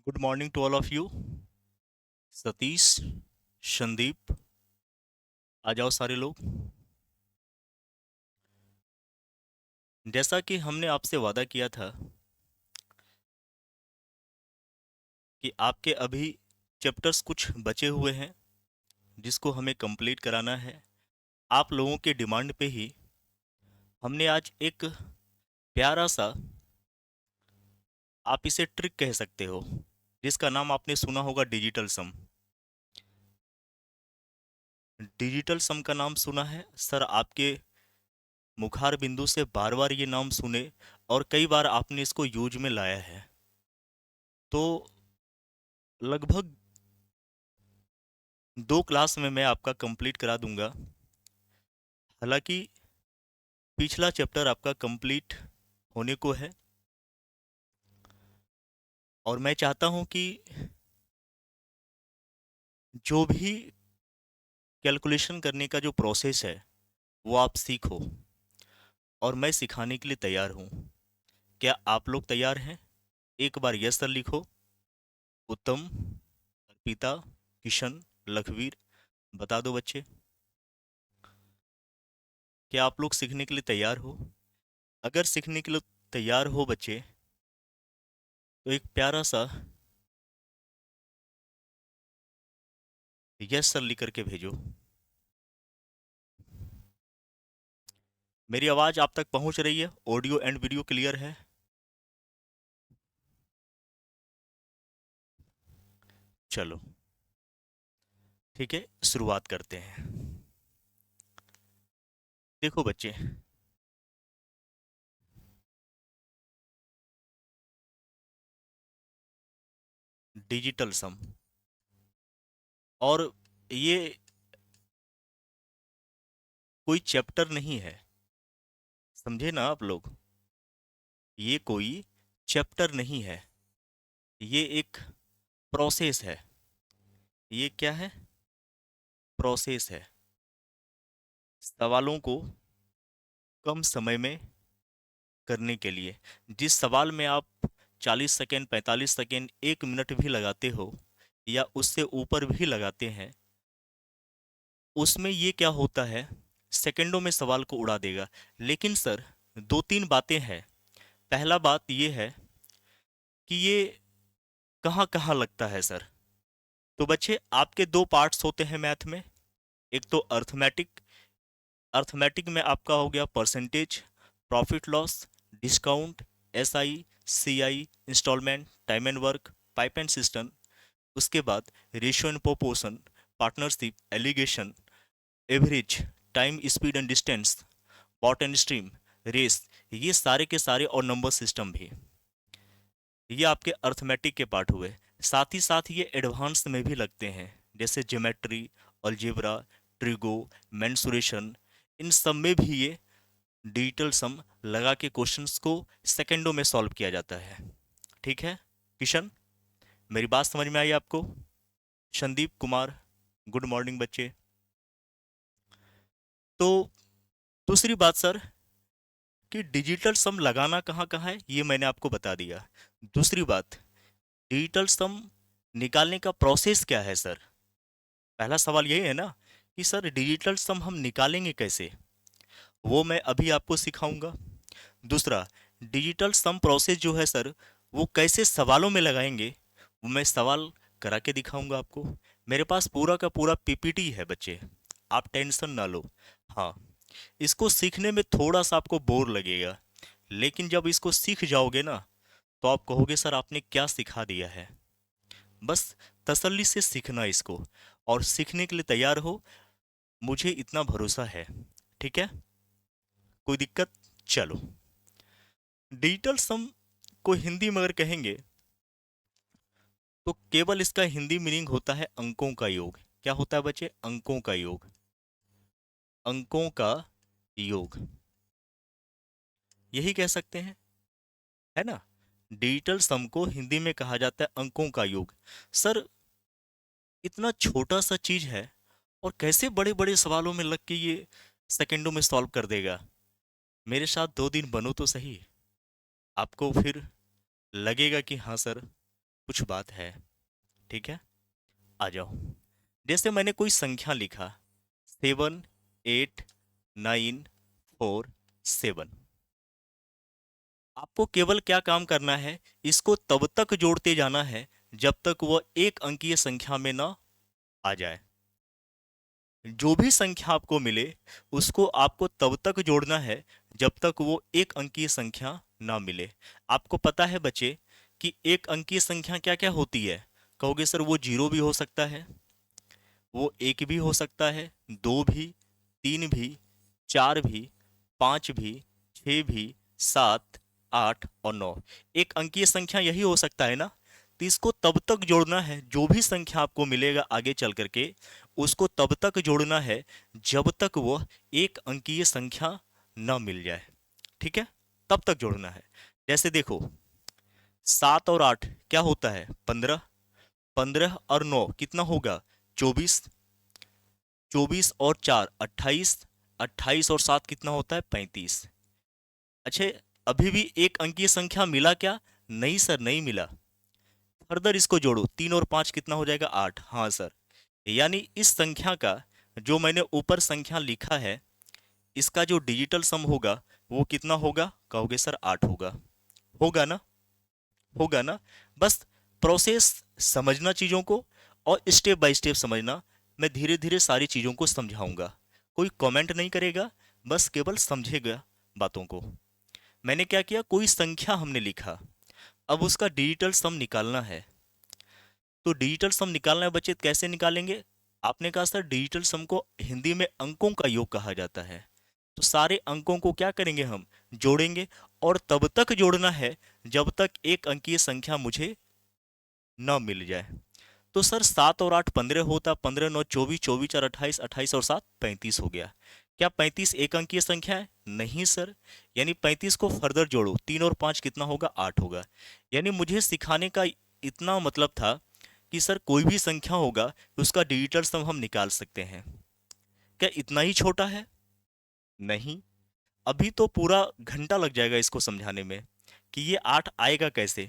Good morning to all of you. Satish, Sandeep, आ जाओ सारे लोग। जैसा कि हमने आपसे वादा किया था कि आपके अभी चैप्टर्स कुछ बचे हुए हैं जिसको हमें कंप्लीट कराना है। आप लोगों के डिमांड पे ही हमने आज एक प्यारा सा, आप इसे ट्रिक कह सकते हो, जिसका नाम आपने सुना होगा डिजिटल सम। डिजिटल सम का नाम सुना है सर? आपके मुखार बिंदु से बार बार ये नाम सुने और कई बार आपने इसको यूज में लाया है। तो लगभग 2 क्लास में मैं आपका कंप्लीट करा दूंगा। हालांकि पिछला चैप्टर आपका कंप्लीट होने को है और मैं चाहता हूं कि जो भी कैलकुलेशन करने का जो प्रोसेस है वो आप सीखो, और मैं सिखाने के लिए तैयार हूं। क्या आप लोग तैयार हैं? एक बार यस सर लिखो। उत्तम, अर्पिता, किशन, लखवीर, बता दो बच्चे, क्या आप लोग सीखने के लिए तैयार हो? अगर सीखने के लिए तैयार हो बच्चे, तो एक प्यारा सा यस सर लिख करके भेजो। मेरी आवाज़ आप तक पहुंच रही है? ऑडियो एंड वीडियो क्लियर है? चलो ठीक है, शुरुआत करते हैं। देखो बच्चे, डिजिटल सम, और ये कोई चैप्टर नहीं है, समझे ना आप लोग? ये कोई चैप्टर नहीं है, ये एक प्रोसेस है। ये क्या है? प्रोसेस है। सवालों को कम समय में करने के लिए, जिस सवाल में आप 40 सेकेंड, 45 सेकेंड, 1 मिनट भी लगाते हो या उससे ऊपर भी लगाते हैं, उसमें ये क्या होता है, सेकंडों में सवाल को उड़ा देगा। लेकिन सर, 2-3 बातें हैं। पहला बात ये है कि ये कहाँ कहाँ लगता है सर? तो बच्चे, आपके 2 पार्ट्स होते हैं मैथ में। एक तो अर्थमेटिक, अर्थमेटिक में आपका हो गया percentage, profit loss, discount, SI, CI, instalment, time and work, pipe and cistern. उसके बाद ratio and proportion, partnership, alligation, average, time, speed and distance, boat and stream, race, ये सारे के सारे, और नंबर सिस्टम भी। ये आपके अर्थमेटिक के पार्ट हुए। साथ ही साथ ये एडवांस में भी लगते हैं, जैसे ज्योमेट्री, अलजेब्रा, ट्रिगो, मेंसुरेशन। इन सब में भी ये डिजिटल सम लगा के क्वेश्चंस को सेकंडों में सॉल्व किया जाता है। ठीक है किशन, मेरी बात समझ में आई आपको? संदीप कुमार, गुड मॉर्निंग बच्चे। तो दूसरी बात सर, कि डिजिटल सम लगाना कहाँ कहाँ है ये मैंने आपको बता दिया। दूसरी बात, डिजिटल सम निकालने का प्रोसेस क्या है सर? पहला सवाल यही है ना कि सर डिजिटल सम हम निकालेंगे कैसे, वो मैं अभी आपको सिखाऊंगा। दूसरा, डिजिटल सम प्रोसेस जो है सर, वो कैसे सवालों में लगाएंगे, वो मैं सवाल करा के दिखाऊंगा आपको। मेरे पास पूरा का पूरा PPT है बच्चे, आप टेंशन ना लो। हाँ, इसको सीखने में थोड़ा सा आपको बोर लगेगा, लेकिन जब इसको सीख जाओगे ना, तो आप कहोगे सर आपने क्या सिखा दिया है। बस तसल्ली से सीखना इसको, और सीखने के लिए तैयार हो, मुझे इतना भरोसा है। ठीक है, कोई दिक्कत? चलो, डिजिटल सम को हिंदी में अगर कहेंगे तो केवल इसका हिंदी मीनिंग होता है अंकों का योग। क्या होता है बच्चे? अंकों का योग। अंकों का योग, यही कह सकते हैं, है ना? डिजिटल सम को हिंदी में कहा जाता है अंकों का योग। सर, इतना छोटा सा चीज है और कैसे बड़े बड़े सवालों में लग के ये सेकंडों में सॉल्व कर देगा? मेरे साथ 2 दिन बनो तो सही, आपको फिर लगेगा कि हाँ सर, कुछ बात है, ठीक है। आ जाओ। जैसे मैंने कोई संख्या लिखा 7, 8, 9, 4, 7। आपको केवल क्या काम करना है, इसको तब तक जोड़ते जाना है जब तक वह एक अंकीय संख्या में ना आ जाए। जो भी संख्या आपको मिले उसको आपको तब तक जोड़ना है जब तक वो एक अंकीय संख्या ना मिले। आपको पता है बच्चे कि एक अंकीय संख्या क्या क्या होती है? कहोगे सर वो जीरो भी हो सकता है, वो एक भी हो सकता है, दो भी, तीन भी, चार भी, पांच भी, छह भी, सात, आठ और नौ। एक अंकीय संख्या यही हो सकता है ना। तो इसको तब तक जोड़ना है, जो भी संख्या आपको मिलेगा आगे चल करके उसको तब तक जोड़ना है जब तक वह एक अंकीय संख्या न मिल जाए, ठीक है। तब तक जोड़ना है। जैसे देखो 7 और 8 क्या होता है? 15। 15 और 9 कितना होगा? 24। 24 और 4 28। 28 और 7 कितना होता है? 35। अच्छा, अभी भी एक अंकीय संख्या मिला क्या? नहीं सर, नहीं मिला। फर्दर इसको जोड़ो, 3 और 5 कितना हो जाएगा? 8। हाँ सर। यानी इस संख्या का जो मैंने ऊपर संख्या लिखा है इसका जो डिजिटल सम होगा वो कितना होगा? कहोगे सर 8 होगा। होगा ना? होगा ना? बस प्रोसेस समझना चीज़ों को, और स्टेप बाय स्टेप समझना। मैं धीरे धीरे सारी चीज़ों को समझाऊंगा, कोई कमेंट नहीं करेगा, बस केवल समझेगा बातों को। मैंने क्या किया, कोई संख्या हमने लिखा, अब उसका डिजिटल सम निकालना है। तो डिजिटल सम निकालना है बच्चे, कैसे निकालेंगे? आपने कहा सर डिजिटल सम को हिंदी में अंकों का योग कहा जाता है। तो सारे अंकों को क्या करेंगे, हम जोड़ेंगे, और तब तक जोड़ना है जब तक एक अंकीय संख्या मुझे न मिल जाए। तो सर 7 और 8 15 होता, 15 9 24, 24 4 28, 28 और 7 35 हो गया। क्या 35 एक अंकीय संख्या है? नहीं सर। यानी 35 को फर्दर जोड़ो, 3 और 5 कितना होगा? 8 होगा। यानी मुझे सिखाने का इतना मतलब था कि सर कोई भी संख्या होगा उसका डिजिटल सम हम निकाल सकते हैं। क्या इतना ही छोटा है? नहीं, अभी तो पूरा घंटा लग जाएगा इसको समझाने में कि ये 8 आएगा कैसे।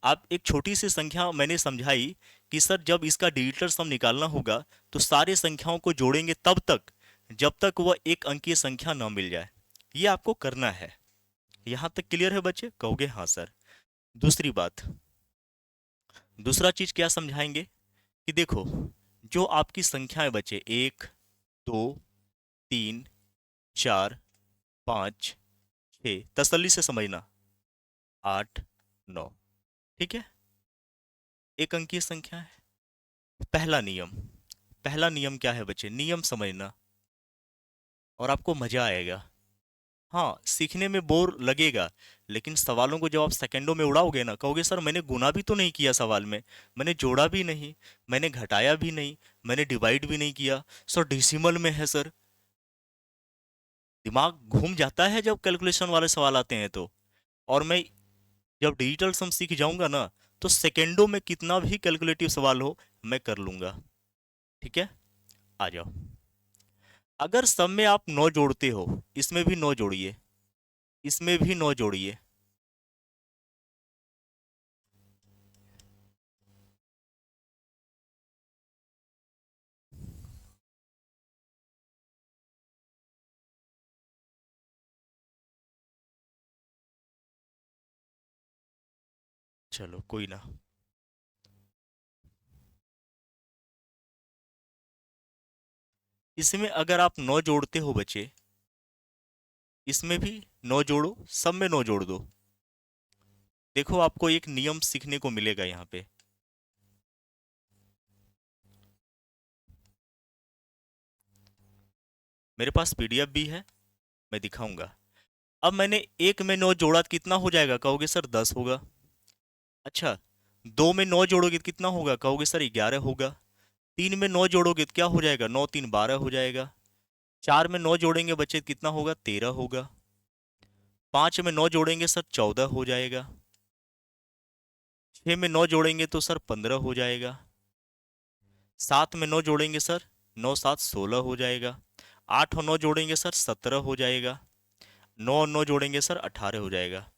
आप एक छोटी सी संख्या मैंने समझाई कि सर जब इसका डिजिटल सम निकालना होगा तो सारे संख्याओं को जोड़ेंगे तब तक जब तक वह एक अंकीय संख्या न मिल जाए। ये आपको करना है। यहां तक क्लियर है बच्चे? कहोगे हाँ सर। दूसरी बात, दूसरा चीज क्या समझाएंगे कि देखो जो आपकी संख्या है बच्चे, 1 2 3 4 5 6, तसल्ली से समझना, 8 9, ठीक है, एक अंकीय संख्या है। पहला नियम, पहला नियम क्या है बच्चे? नियम समझना और आपको मजा आएगा। हाँ, सीखने में बोर लगेगा, लेकिन सवालों को जब आप सेकंडों में उड़ाओगे ना, कहोगे सर मैंने गुना भी तो नहीं किया सवाल में, मैंने जोड़ा भी नहीं, मैंने घटाया भी नहीं, मैंने डिवाइड भी नहीं किया, सर डेसिमल में है सर। दिमाग घूम जाता है जब कैलकुलेशन वाले सवाल आते हैं तो। और मैं जब डिजिटल सम सीख जाऊंगा ना तो सेकंडों में कितना भी कैलकुलेटिव सवाल हो मैं कर लूंगा, ठीक है। आ जाओ। अगर सम में आप 9 जोड़ते हो, इसमें भी 9 जोड़िए, इसमें भी 9 जोड़िए। चलो कोई ना। इसमें अगर आप 9 जोड़ते हो बच्चे, इसमें भी 9 जोड़ो, सब में 9 जोड़ दो। देखो आपको एक नियम सीखने को मिलेगा यहाँ पे। मेरे पास पीडीएफ भी है, मैं दिखाऊंगा। अब मैंने एक में 9 जोड़ा तो कितना हो जाएगा? कहोगे सर 10 होगा। अच्छा, 2 में 9 जोड़ोगे तो कितना होगा? कहोगे सर 11 होगा। 3 में 9 जोड़ोगे तो क्या हो जाएगा? 9 3 12 हो जाएगा। 4 में 9 जोड़ेंगे बच्चे तो कितना होगा? 13 होगा। 5 में 9 जोड़ेंगे सर 14 हो जाएगा। 6 में 9 जोड़ेंगे तो सर 15 हो जाएगा। 7 में 9 जोड़ेंगे सर 9 7 16 हो जाएगा। 8 और 9 जोड़ेंगे सर 17 हो जाएगा। 9 और 9 जोड़ेंगे सर 18 हो जाएगा।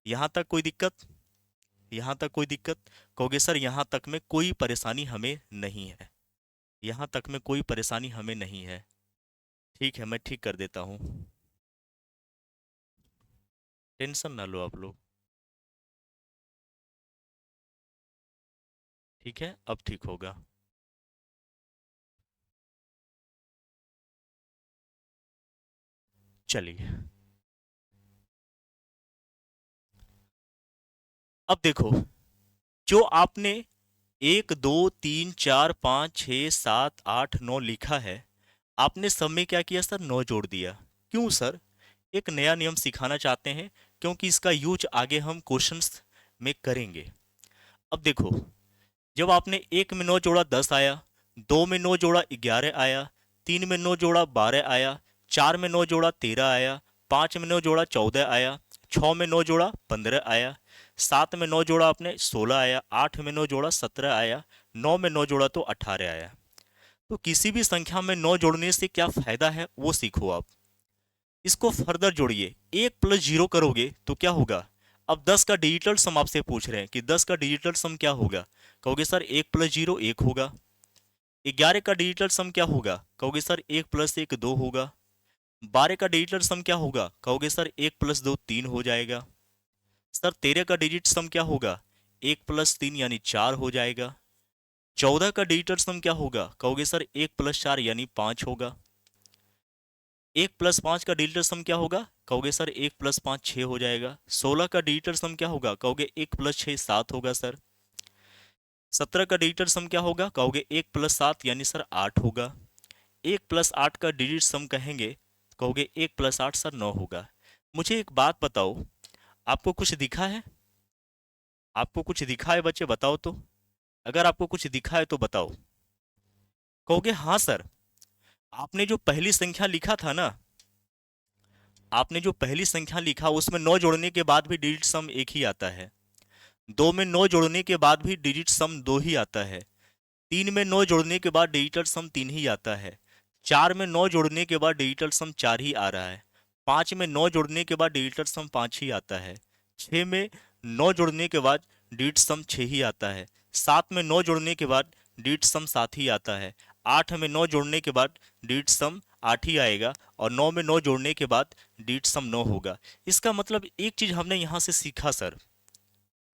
यहाँ तक कोई दिक्कत? यहाँ तक कोई दिक्कत? कहोगे सर यहाँ तक में कोई परेशानी हमें नहीं है, यहाँ तक में कोई परेशानी हमें नहीं है। ठीक है, मैं ठीक कर देता हूँ, टेंशन ना लो आप लोग। ठीक है, अब ठीक होगा। चलिए, अब देखो, जो आपने 1 2 3 4 5 6 7 8 9 लिखा है, आपने सब में क्या किया सर? 9 जोड़ दिया। क्यों सर? एक नया नियम सिखाना चाहते हैं, क्योंकि इसका यूज आगे हम क्वेश्चंस में करेंगे। अब देखो, जब आपने 1 में 9 जोड़ा 10 आया, 2 में 9 जोड़ा 11 आया, 3 में 9 जोड़ा 12 आया, 4 में 9 जोड़ा 13 आया, 5 में 9 जोड़ा 14 आया, 6 में 9 जोड़ा 15 आया, 7 में 9 जोड़ा आपने 16 आया, 8 में 9 जोड़ा 17 आया, 9 में 9 जोड़ा तो 18 आया। तो किसी भी संख्या में 9 जोड़ने से क्या फायदा है वो सीखो आप। इसको फर्दर जोड़िए, 1 + 0 करोगे तो क्या होगा? अब 10 का डिजिटल सम आपसे पूछ रहे हैं कि 10 का डिजिटल सम क्या होगा? कहोगे सर 1 + 0 1 होगा। 11 का डिजिटल सम क्या होगा? कहोगे सर 1 + 1 2 होगा। 12 का डिजिटल सम क्या होगा? कहोगे सर 1 + 2 3 हो जाएगा। सर 13 का डिजिट सम क्या होगा? 1 + 3 यानी 4 हो जाएगा। 14 का डिजिटल सम क्या होगा? कहोगे सर 1 + 4 यानी 5 होगा। 1 + 5 का डिजिटल सम क्या होगा? कहोगे सर 1 + 5 6 हो जाएगा। 16 का डिजिटल सम क्या होगा? कहोगे 1 + 6 7 होगा सर। 17 का डिजिटल सम क्या होगा? कहोगे 1 + 7 यानी सर 8 होगा। 1 + 8 का डिजिट सम कहेंगे, कहोगे 1 + 8 सर 9 होगा। मुझे एक बात बताओ, आपको कुछ दिखा है? आपको कुछ दिखा है बच्चे, बताओ तो। अगर आपको कुछ दिखा है तो बताओ। कहोगे हाँ सर, आपने जो पहली संख्या लिखा था ना, आपने जो पहली संख्या लिखा उसमें 9 जोड़ने के बाद भी डिजिट सम एक ही आता है। 2 में 9 जोड़ने के बाद भी डिजिट सम 2 ही आता है। 3 में 9 जोड़ने के बाद डिजिटल सम 3 ही आता है। 4 में 9 जोड़ने के बाद डिजिटल सम 4 ही आ रहा है। 5 में 9 जोड़ने के बाद डिजिटल सम 5 ही आता है। 6 में 9 जोड़ने के बाद डिजिट सम 6 ही आता है। 7 में 9 जोड़ने के बाद डिजिट सम 7 ही आता है। 8 में 9 जोड़ने के बाद डिजिट सम 8 ही आएगा, और 9 में 9 जोड़ने के बाद डिजिट सम 9 होगा। इसका मतलब एक चीज हमने यहाँ से सीखा सर,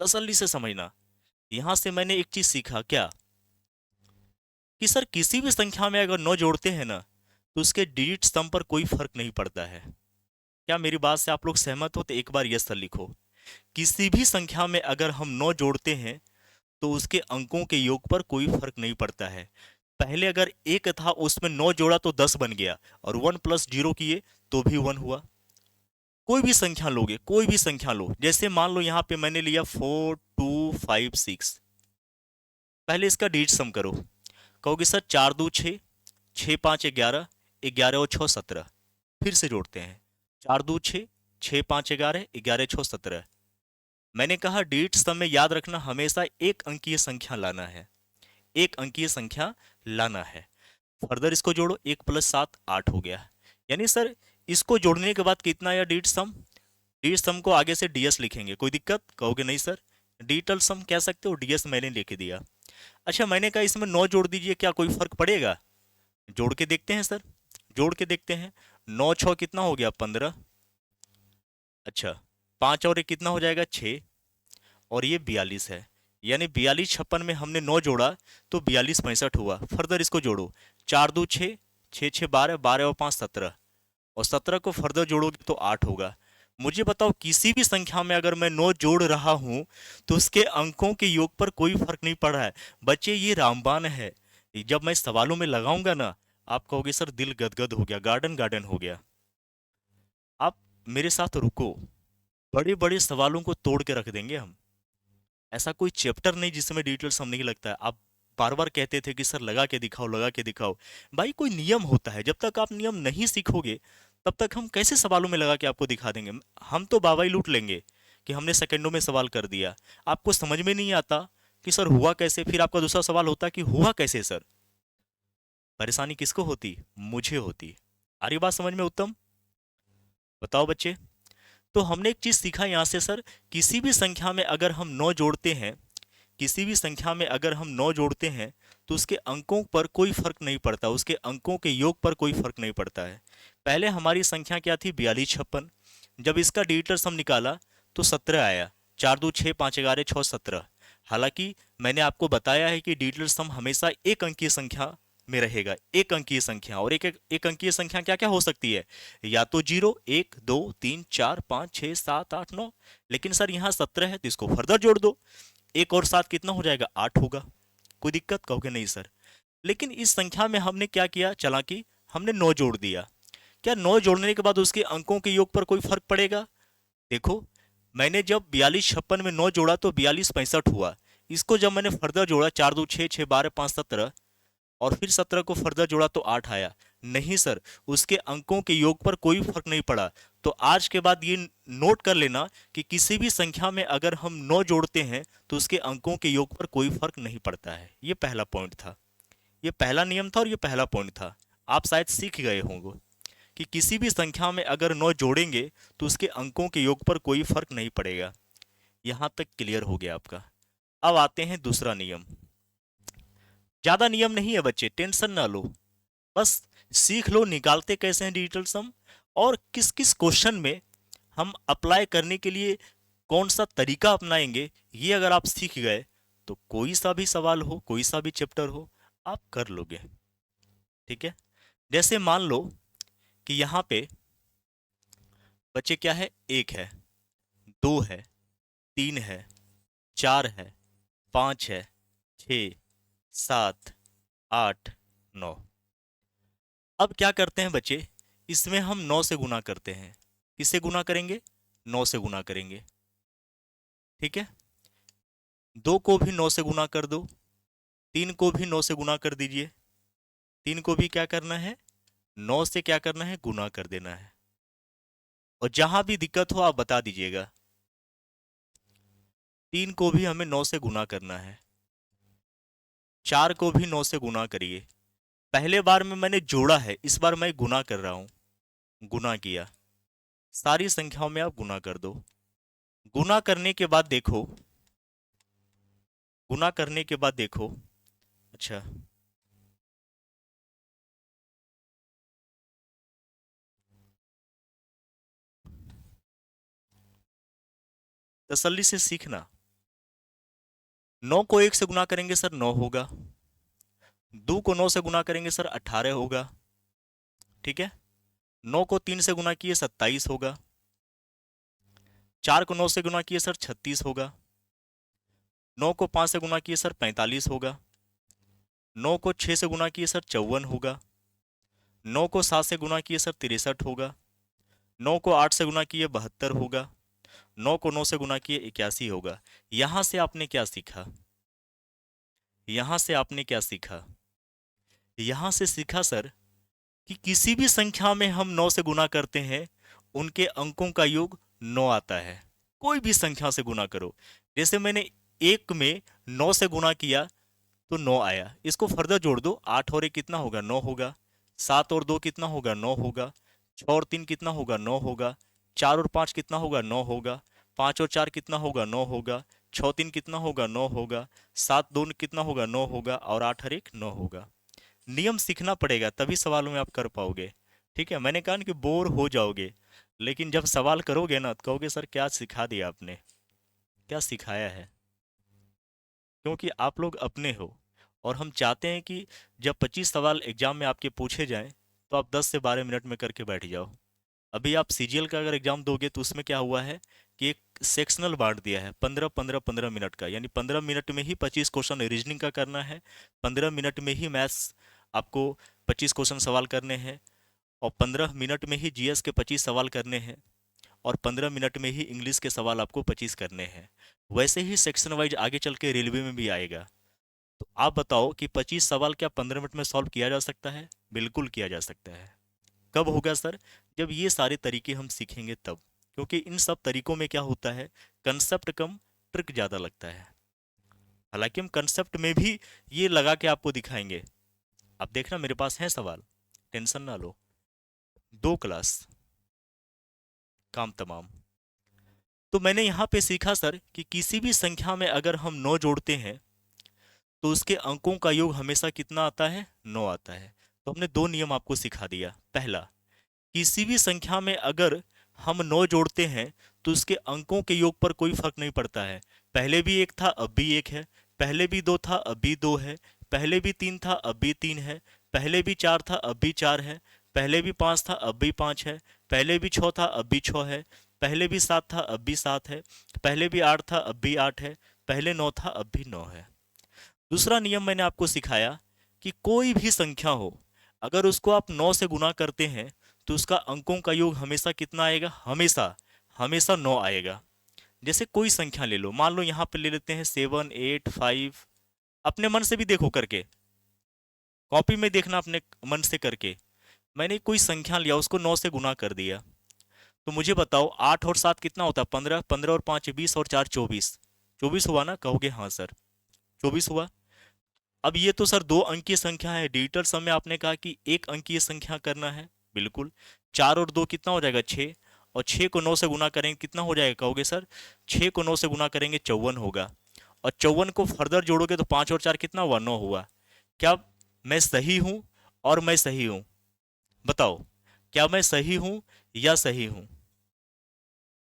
तसल्ली से समझना। यहाँ से मैंने एक चीज सीखा, क्या? कि सर किसी भी संख्या में अगर 9 जोड़ते हैं ना, तो उसके डिजिट सम पर कोई फर्क नहीं पड़ता है। क्या मेरी बात से आप लोग सहमत हो? तो एक बार यस सर लिखो। किसी भी संख्या में अगर हम 9 जोड़ते हैं तो उसके अंकों के योग पर कोई फर्क नहीं पड़ता है। पहले अगर 1 था उसमें 9 जोड़ा तो 10 बन गया, और 1 + 0 किए तो भी 1 हुआ। कोई भी संख्या लोगे, कोई भी संख्या लो, जैसे मान लो यहाँ पे मैंने लिया 4 2 5 6। पहले इसका डिजिट सम करो। कहोगे सर 4 2 6, 6 5 11, 11 और 6 17। फिर से जोड़ते हैं, 4 2 6, 6 5 11, 11 6 17। मैंने कहा डिजिट सम में याद रखना, हमेशा एक अंकीय संख्या लाना है, एक अंकीय संख्या लाना है। फर्दर इसको जोड़ो, 1 + 7 8 हो गया। यानी सर इसको जोड़ने के बाद कितना आया डिजिट सम? डिजिट सम को आगे से डीएस लिखेंगे, कोई दिक्कत? कहोगे नहीं सर, डिजिटल सम कह सकते हो, डीएस मैंने लिख दिया। अच्छा, मैंने कहा इसमें 9 जोड़ दीजिए, क्या कोई फर्क पड़ेगा? जोड़ के देखते हैं सर, जोड़ के देखते हैं। 9 6 कितना हो गया? 15। अच्छा, 5 और 1 कितना हो जाएगा? 6, और ये 42 है। यानी 42 56 में हमने 9 जोड़ा तो 42 65 हुआ। फर्दर इसको जोड़ो, 4 2 6, 6 6 12, 12 और 5 17, और 17 को फर्दर जोड़ोगे तो 8 होगा। मुझे बताओ, किसी भी संख्या में अगर मैं 9 जोड़ रहा हूं तो उसके अंकों के योग पर कोई फर्क नहीं पड़ रहा है। बच्चे ये रामबाण है, जब मैं सवालों में लगाऊंगा ना, आप कहोगे सर दिल गदगद हो गया, गार्डन गार्डन हो गया। आप मेरे साथ रुको, बड़े बड़े सवालों को तोड़ के रख देंगे हम। ऐसा कोई चैप्टर नहीं जिसमें डिटेल सम नहीं लगता है। आप बार बार कहते थे कि सर लगा के दिखाओ, लगा के दिखाओ। भाई कोई नियम होता है, जब तक आप नियम नहीं सीखोगे तब तक हम कैसे सवालों में लगा के आपको दिखा देंगे? हम तो बाबा ही लूट लेंगे कि हमने सेकंडों में सवाल कर दिया। आपको समझ में नहीं आता कि सर हुआ कैसे, फिर आपका दूसरा सवाल होता कि हुआ कैसे सर। परेशानी किसको होती? मुझे होती। आ रही बात समझ में उत्तम? बताओ बच्चे। तो हमने एक चीज सीखा यहाँ से सर, किसी भी संख्या में अगर हम 9 जोड़ते हैं, किसी भी संख्या में अगर हम 9 जोड़ते हैं तो उसके अंकों पर कोई फर्क नहीं पड़ता, उसके अंकों के योग पर कोई फर्क नहीं पड़ता है। पहले हमारी संख्या क्या थी? 4256। जब इसका डिजिटल सम निकाला तो 17 आया। 4 2 6 5 11 6 17। हालांकि मैंने आपको बताया है कि डिजिटल सम हमेशा एक अंकीय संख्या में रहेगा, एक अंकीय संख्या। और एक अंकीय संख्या क्या क्या हो सकती है? या तो 0, 1, 2, 3, 4, 5, 6, 7, 8, 9। लेकिन सर यहाँ 17 है तो इसको फर्दर जोड़ दो, एक और 7 कितना हो जाएगा? 8 होगा। कोई दिक्कत? कहोगे नहीं सर। लेकिन इस संख्या में हमने क्या किया चालाकी, हमने 9 जोड़ दिया। क्या 9 जोड़ने के बाद उसके अंकों के योग पर कोई फर्क पड़ेगा? देखो, मैंने जब 4256 में 9 जोड़ा तो 4265 हुआ। इसको जब मैंने फर्दर जोड़ा, 4 2 6 6 12 5 17, और फिर 17 को फर्दर जोड़ा तो 8 आया। नहीं सर, उसके अंकों के योग पर कोई फर्क नहीं पड़ा। तो आज के बाद ये नोट कर लेना कि किसी भी संख्या में अगर हम 9 जोड़ते हैं तो उसके अंकों के योग पर कोई फर्क नहीं पड़ता है। ये पहला पॉइंट था, ये पहला नियम था और ये पहला पॉइंट था। आप शायद सीख गए होंगे कि किसी भी संख्या में अगर 9 जोड़ेंगे तो उसके अंकों के योग पर कोई फर्क नहीं पड़ेगा। यहां तक क्लियर हो गया आपका। अब आते हैं दूसरा नियम। ज्यादा नियम नहीं है बच्चे, टेंशन ना लो, बस सीख लो निकालते कैसे हैं डिजिटल सम, और किस किस क्वेश्चन में हम अप्लाई करने के लिए कौन सा तरीका अपनाएंगे। ये अगर आप सीख गए तो कोई सा भी सवाल हो, कोई सा भी चैप्टर हो, आप कर लोगे। ठीक है, जैसे मान लो कि यहाँ पे बच्चे क्या है? 1 है, 2 है, 3 है, 4 है, 5 है, 6, 7, 8, 9। अब क्या करते हैं बच्चे, इसमें हम 9 से गुना करते हैं। किससे गुना करेंगे? 9 से गुना करेंगे। ठीक है, 2 को भी 9 से गुना कर दो, 3 को भी 9 से गुना कर दीजिए। 3 को भी क्या करना है? 9 से क्या करना है? गुना कर देना है। और जहां भी दिक्कत हो आप बता दीजिएगा। 3 को भी हमें 9 से गुना करना है। 4 को भी 9 से गुना करिए। पहले बार में मैंने जोड़ा है, इस बार मैं गुना कर रहा हूं। गुना किया, सारी संख्याओं में आप गुना कर दो। गुना करने के बाद देखो, गुना करने के बाद देखो, अच्छा तसल्ली से सीखना। 9 को 1 से गुना करेंगे सर 9 होगा। 2 को 9 से गुना करेंगे सर 18 होगा। ठीक है, 9 को 3 से गुना किए 27 होगा। 4 को 9 से गुना किए सर 36 होगा। 9 को 5 से गुना किए सर 45 होगा। 9 को 6 से गुना किए सर 54 होगा। 9 को 7 से गुना किए सर 63 होगा। 9 को 8 से गुना किए 72 होगा। 9 को 9 से गुना किए 81 होगा। यहां से आपने क्या सीखा? यहां से आपने क्या सीखा? यहां से सीखा सर कि किसी भी संख्या में हम 9 से गुना करते हैं उनके अंकों का योग 9 आता है। कोई भी संख्या से गुना करो, जैसे मैंने 1 में 9 से गुना किया तो 9 आया। इसको फर्दर जोड़ दो, 8 और 1 कितना होगा? 9 होगा। 7 और 2 कितना होगा? 9 होगा। 6 और 3 कितना होगा? 9 होगा। 4 और 5 कितना होगा? 9 होगा। 5 और 4 कितना होगा? 9 होगा। 6 3 कितना होगा? 9 होगा। 7 2 कितना होगा? 9 होगा। और 8 और 1 9 होगा। नियम सीखना पड़ेगा तभी सवालों में आप कर पाओगे। ठीक है, मैंने कहा ना कि बोर हो जाओगे, लेकिन जब सवाल करोगे ना तो कहोगे सर क्या सिखा दिया आपने, क्या सिखाया है। क्योंकि आप लोग अपने हो, और हम चाहते हैं कि जब 25 सवाल एग्जाम में आपके पूछे जाएं तो आप 10 से 12 मिनट में करके बैठ जाओ। अभी आप सीजीएल का अगर एग्जाम दोगे तो उसमें क्या हुआ है कि एक सेक्शनल बांट दिया है 15-15-15 मिनट का, यानी 15 मिनट में ही 25 क्वेश्चन रीजनिंग का करना है। 15 मिनट में ही मैथ्स आपको 25 क्वेश्चन सवाल करने हैं, और 15 मिनट में ही जीएस के 25 सवाल करने हैं, और 15 मिनट में ही इंग्लिश के सवाल आपको 25 करने हैं। वैसे ही सेक्शन वाइज आगे चल के रेलवे में भी आएगा। तो आप बताओ कि 25 सवाल क्या 15 मिनट में सॉल्व किया जा सकता है? बिल्कुल किया जा सकता है। कब होगा सर? जब ये सारे तरीके हम सीखेंगे तब। क्योंकि इन सब तरीकों में क्या होता है, कंसेप्ट कम ट्रिक ज़्यादा लगता है। हालांकि हम कंसेप्ट में भी ये लगा के आपको दिखाएंगे। अब देखना मेरे पास है सवाल, टेंशन ना लो। 2 क्लास, काम तमाम। तो मैंने यहाँ पे सीखा सर कि किसी भी संख्या में अगर हम 9 जोड़ते हैं तो उसके अंकों का योग हमेशा कितना आता है? 9 आता है। तो हमने दो नियम आपको सिखा दिया। पहला, किसी भी संख्या में अगर हम 9 जोड़ते हैं तो उसके अंकों के योग पर कोई फर्क नहीं पड़ता है। पहले भी एक था अब भी एक है, पहले भी दो था अब भी दो है, पहले भी तीन था अब भी तीन है, पहले भी चार था अब भी चार है, पहले भी पाँच था अब भी पाँच है, पहले भी छः था अब भी छः है, पहले भी सात था अब भी सात है, पहले भी आठ था अब भी आठ है, पहले नौ था अब भी नौ है। दूसरा नियम मैंने आपको सिखाया कि कोई भी संख्या हो, अगर उसको आप 9 से गुना करते हैं तो उसका अंकों का योग हमेशा कितना आएगा? हमेशा हमेशा 9 आएगा। जैसे कोई संख्या ले लो, मान लो यहाँ पे ले लेते हैं 7 8 5। अपने मन से भी देखो करके, कॉपी में देखना अपने मन से करके। मैंने कोई संख्या लिया, उसको 9 से गुना कर दिया, तो मुझे बताओ 8 और 7 कितना होता है? 15। 15 और 5 20 और 4 24। 24 हुआ ना? कहोगे हाँ सर 24 हुआ। अब ये तो सर दो अंकीय संख्या है, डिजिटल सम में आपने कहा कि एक अंकीय संख्या करना है। बिल्कुल। चार और दो कितना हो जाएगा? 6। और 6 को 9 से गुना करेंगे कितना हो जाएगा कहोगे सर? 6 को 9 से गुना करेंगे 54 होगा। और 54 को फर्दर जोड़ोगे तो 5 और 4 कितना हुआ? 9 हुआ। क्या मैं सही हूं? और मैं सही हूं? बताओ, क्या मैं सही हूं या सही हूं?